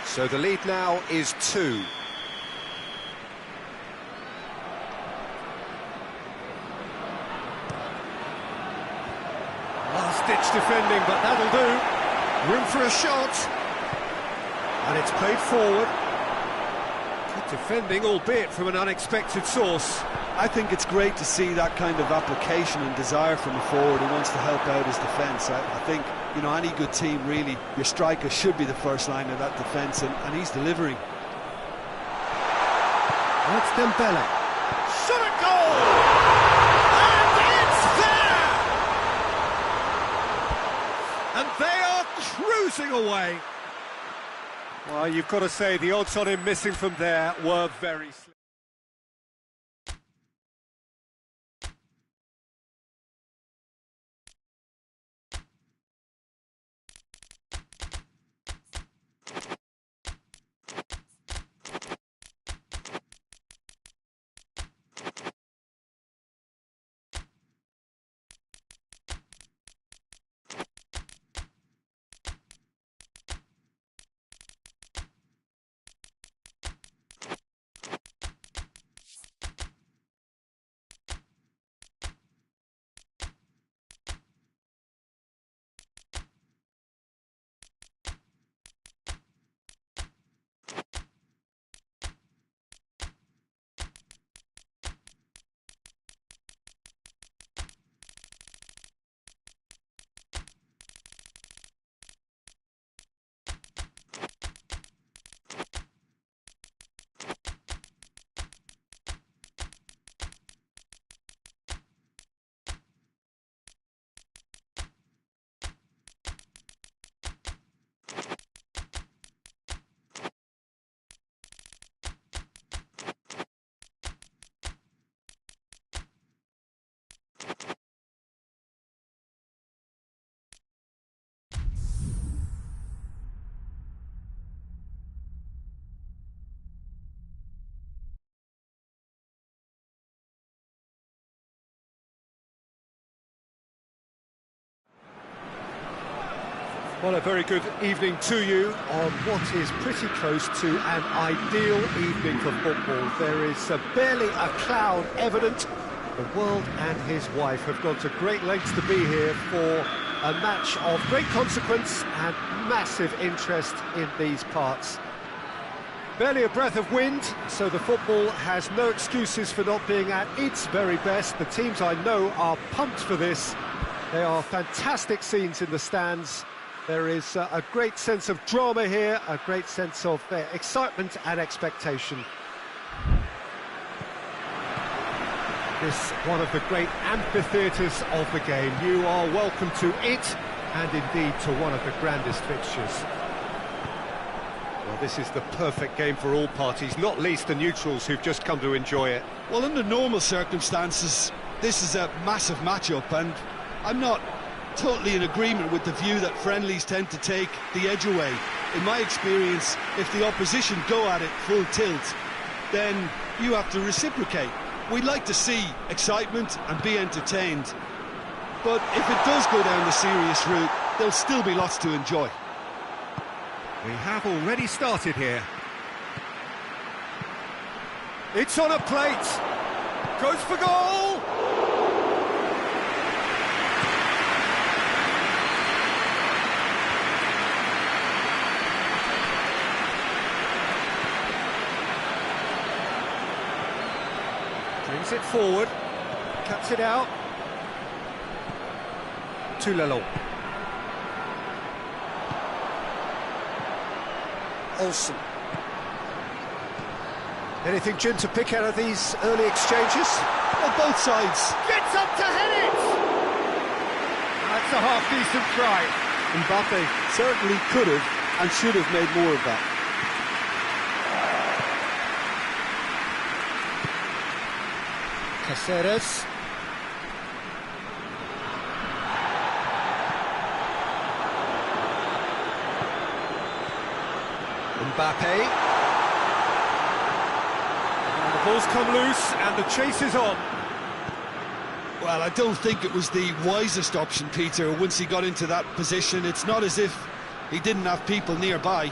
So the lead now is 2. Last-ditch defending, but that'll do. Room for a shot. And it's played forward. Good defending, albeit from an unexpected source. I think it's great to see that kind of application and desire from a forward who wants to help out his defence. I think, you know, any good team, really, your striker should be the first line of that defence, and he's delivering. That's Dembele. Shot a goal! And it's there! And they are cruising away. Well, you've got to say, the odds on him missing from there were very slim. Well, a very good evening to you on what is pretty close to an ideal evening for football. There is barely a cloud evident. The world and his wife have gone to great lengths to be here for a match of great consequence and massive interest in these parts. Barely a breath of wind, so the football has no excuses for not being at its very best. The teams I know are pumped for this. They are fantastic scenes in the stands. There is a great sense of drama here, a great sense of excitement and expectation. This one of the great amphitheatres of the game. You are welcome to it, and indeed to one of the grandest fixtures. Well, this is the perfect game for all parties, not least the neutrals who've just come to enjoy it. Well, under normal circumstances, this is a massive matchup, and I'm not totally in agreement with the view that friendlies tend to take the edge away. In my experience, if the opposition go at it full tilt, then you have to reciprocate. We'd like to see excitement and be entertained, but if it does go down the serious route, there'll still be lots to enjoy. We have already started here. It's on a plate. Goes for goal. Brings it forward. Cuts it out. To Lelon. Olsen. Anything, Jim, to pick out of these early exchanges? Well, both sides. Gets up to head it! That's a half-decent try. Mbappe certainly could have and should have made more of that. Caceres. Mbappe. And the ball's come loose and the chase is on. Well, I don't think it was the wisest option, Peter, once he got into that position. It's not as if he didn't have people nearby.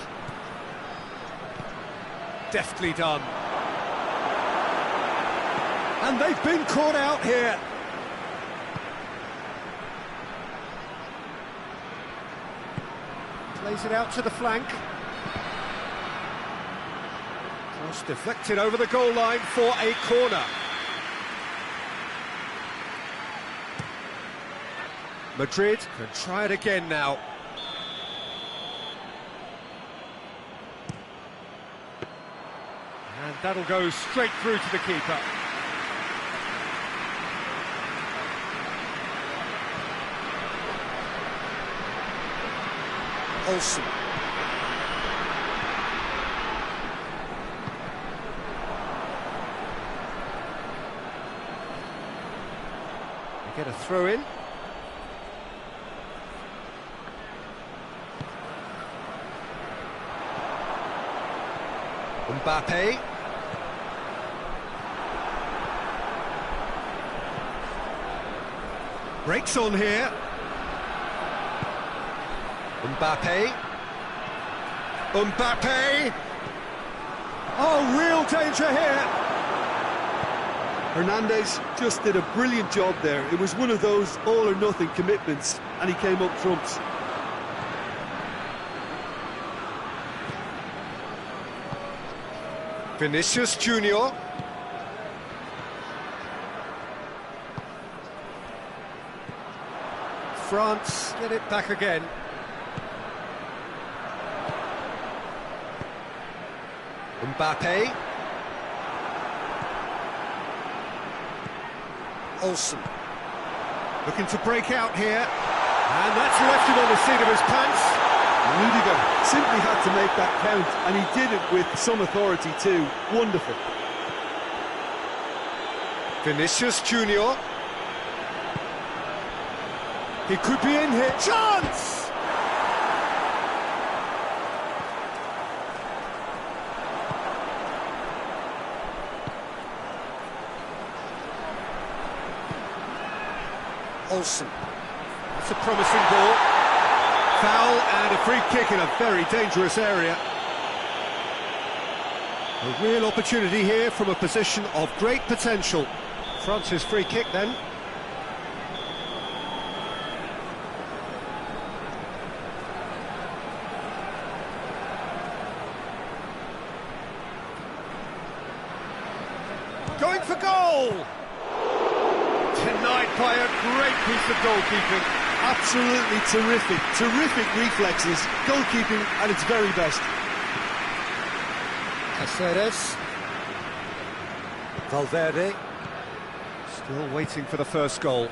Deftly done. And they've been caught out here. Plays it out to the flank. Cross deflected over the goal line for a corner. Madrid can try it again now. And that'll go straight through to the keeper. Olsen. They get a throw in. Mbappe. Breaks on here. Mbappe. Mbappe. Oh, real danger here. Hernandez just did a brilliant job there. It was one of those all-or-nothing commitments, and he came up trumps. Vinicius Junior. France get it back again. Mbappe. Olsen. Looking to break out here. And that's left him on the seat of his pants. Rudiger simply had to make that count, and he did it with some authority too. Wonderful. Vinicius Junior. He could be in here. Chance! Olsen. That's a promising ball. Foul and a free kick in a very dangerous area. A real opportunity here from a position of great potential. France's free kick then. Going for goal! Denied by a great piece of goalkeeping. Absolutely terrific, terrific reflexes, goalkeeping at its very best. Caceres. Valverde. Still waiting for the first goal.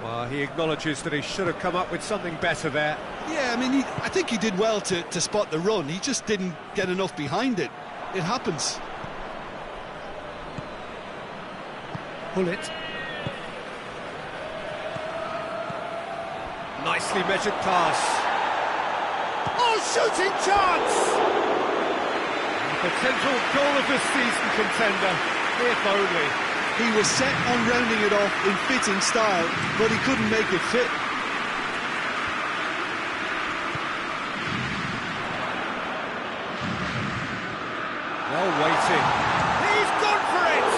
Well, he acknowledges that he should have come up with something better there. Yeah, I mean, I think he did well to spot the run. He just didn't get enough behind it. It happens. Pull it. Nicely measured pass. Oh, shooting chance! Potential goal of the season contender, if only. He was set on rounding it off in fitting style, but he couldn't make it fit. Well waiting. He's gone for it!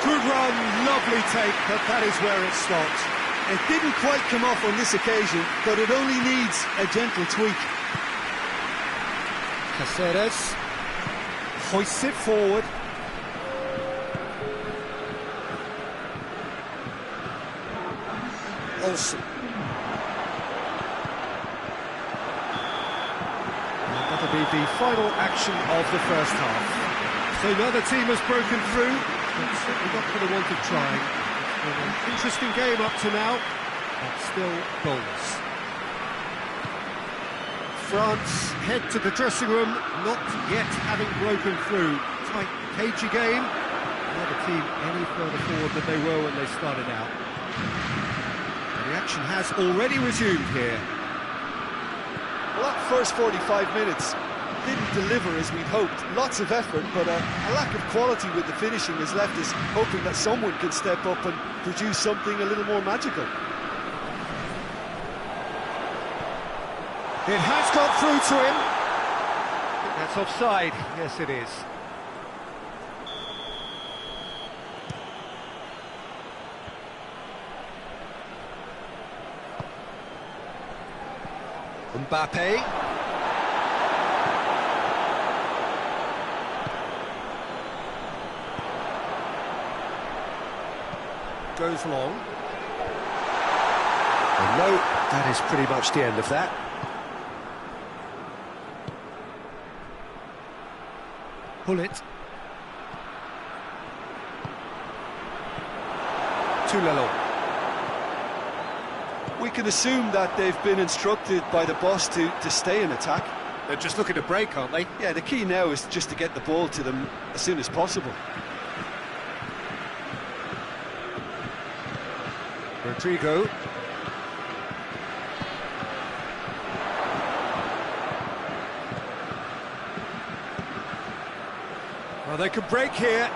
Good run, lovely take, but that is where it stopped. It didn't quite come off on this occasion, but it only needs a gentle tweak. Caceres hoists it forward. Olsen. But That'll be the final action of the first half. So neither team has broken through, but certainly not for the want of trying. It's been an interesting game up to now, but still goals. France head to the dressing room, not yet having broken through. Tight, cagey game. Neither team any further forward than they were when they started out. And the action has already resumed here. Well, that first 45 minutes didn't deliver as we'd hoped. Lots of effort, but a lack of quality with the finishing has left us hoping that someone can step up and produce something a little more magical. It has got through to him. I think that's offside. Yes, it is. Mbappe. Goes long. And no, that is pretty much the end of that. Pull it. To Lalonde. We can assume that they've been instructed by the boss to stay in attack. They're just looking to break, aren't they? Yeah, the key now is just to get the ball to them as soon as possible. Rodrigo. Well, they can break here.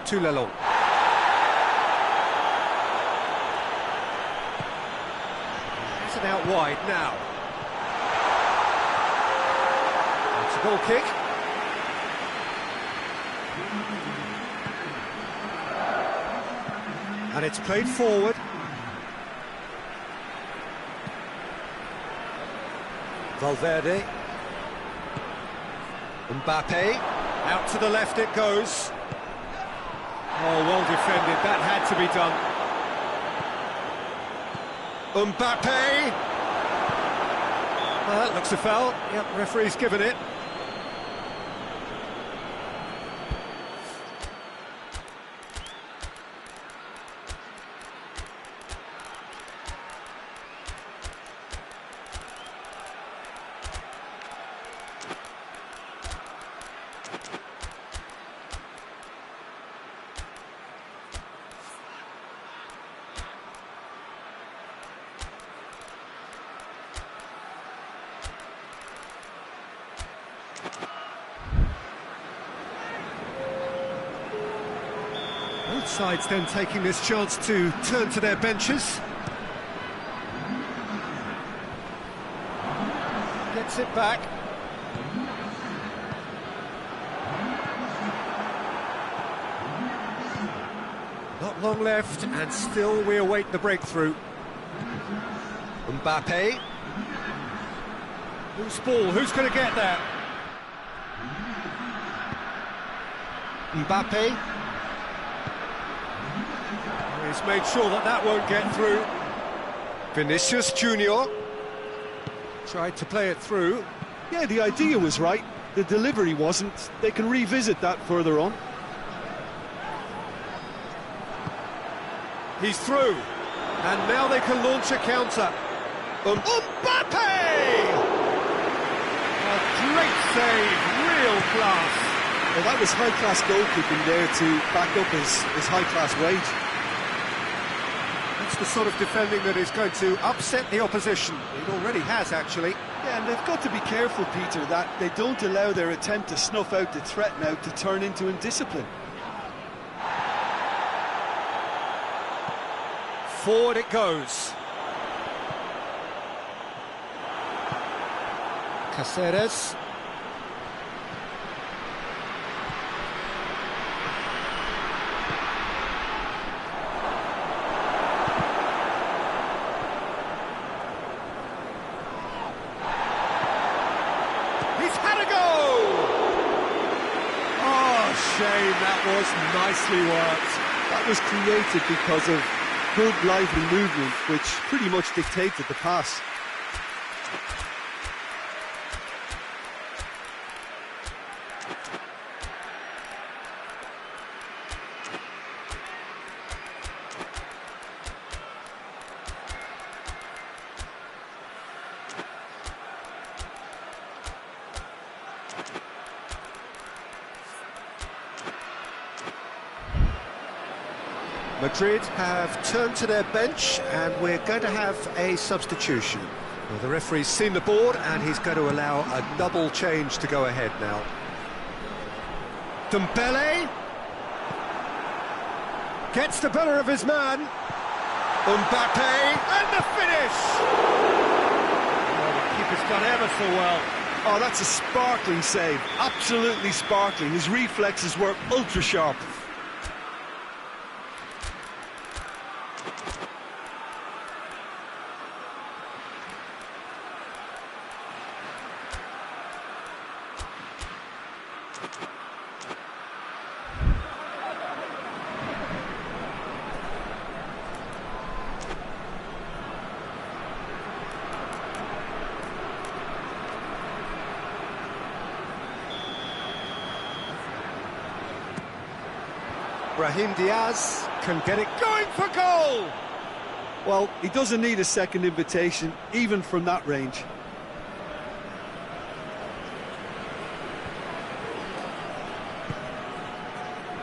To Lalonde. It's it out wide now. It's a goal kick. And it's played forward. Valverde. Mbappe. Out to the left it goes. Oh, well defended. That had to be done. Mbappe. Well, that looks a foul. Yep, referee's given it. Both sides then taking this chance to turn to their benches. Gets it back. Not long left, and still we await the breakthrough. Mbappe. Loose ball, who's going to get that? Mbappe. He's made sure that that won't get through. Vinicius Junior tried to play it through. Yeah, the idea was right. The delivery wasn't. They can revisit that further on. He's through. And now they can launch a counter. Mbappe! A great save, real class. Well, that was high-class goalkeeping there to back up his high-class wage. That's the sort of defending that is going to upset the opposition. It already has, actually. Yeah, and they've got to be careful, Peter, that they don't allow their attempt to snuff out the threat now to turn into indiscipline. Forward it goes. Cáceres. Shame, that was nicely worked. That was created because of good, lively movement, which pretty much dictated the pass. Madrid have turned to their bench and we're going to have a substitution. Well, the referee's seen the board and he's going to allow a double change to go ahead now. Dembele gets the better of his man. Mbappe and the finish! Oh, the keeper's done ever so well. Oh, that's a sparkling save, absolutely sparkling. His reflexes were ultra sharp. Brahim Diaz can get it going for goal! Well, he doesn't need a second invitation, even from that range.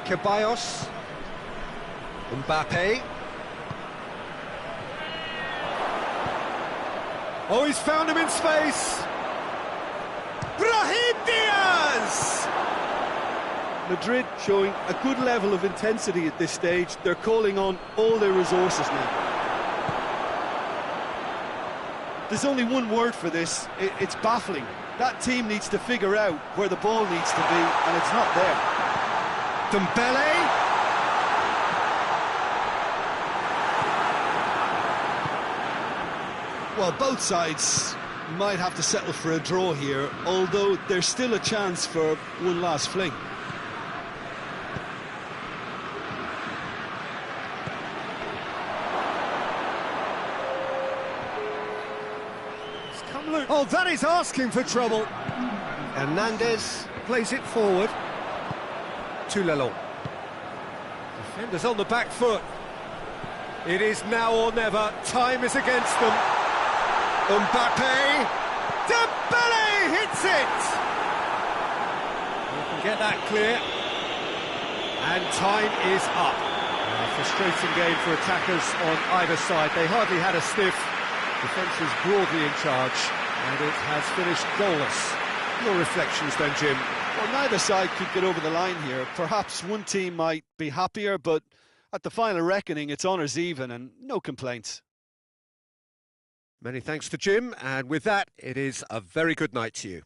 Ceballos. Mbappe. Oh, he's found him in space! Brahim Diaz! Madrid showing a good level of intensity at this stage. They're calling on all their resources now. There's only one word for this, it's baffling. That team needs to figure out where the ball needs to be, and it's not there. Dembele. Well, both sides might have to settle for a draw here, although there's still a chance for one last fling. Oh, that is asking for trouble. Hernandez plays it forward to Lalong. Defenders on the back foot. It is now or never. Time is against them. Mbappe. Dembele hits it. You can get that clear. And time is up. A frustrating game for attackers on either side. They hardly had a sniff. Defence is broadly in charge, and it has finished goalless. Your reflections then, Jim? Well, neither side could get over the line here. Perhaps one team might be happier, but at the final reckoning, it's honours even and no complaints. Many thanks to Jim, and with that, it is a very good night to you.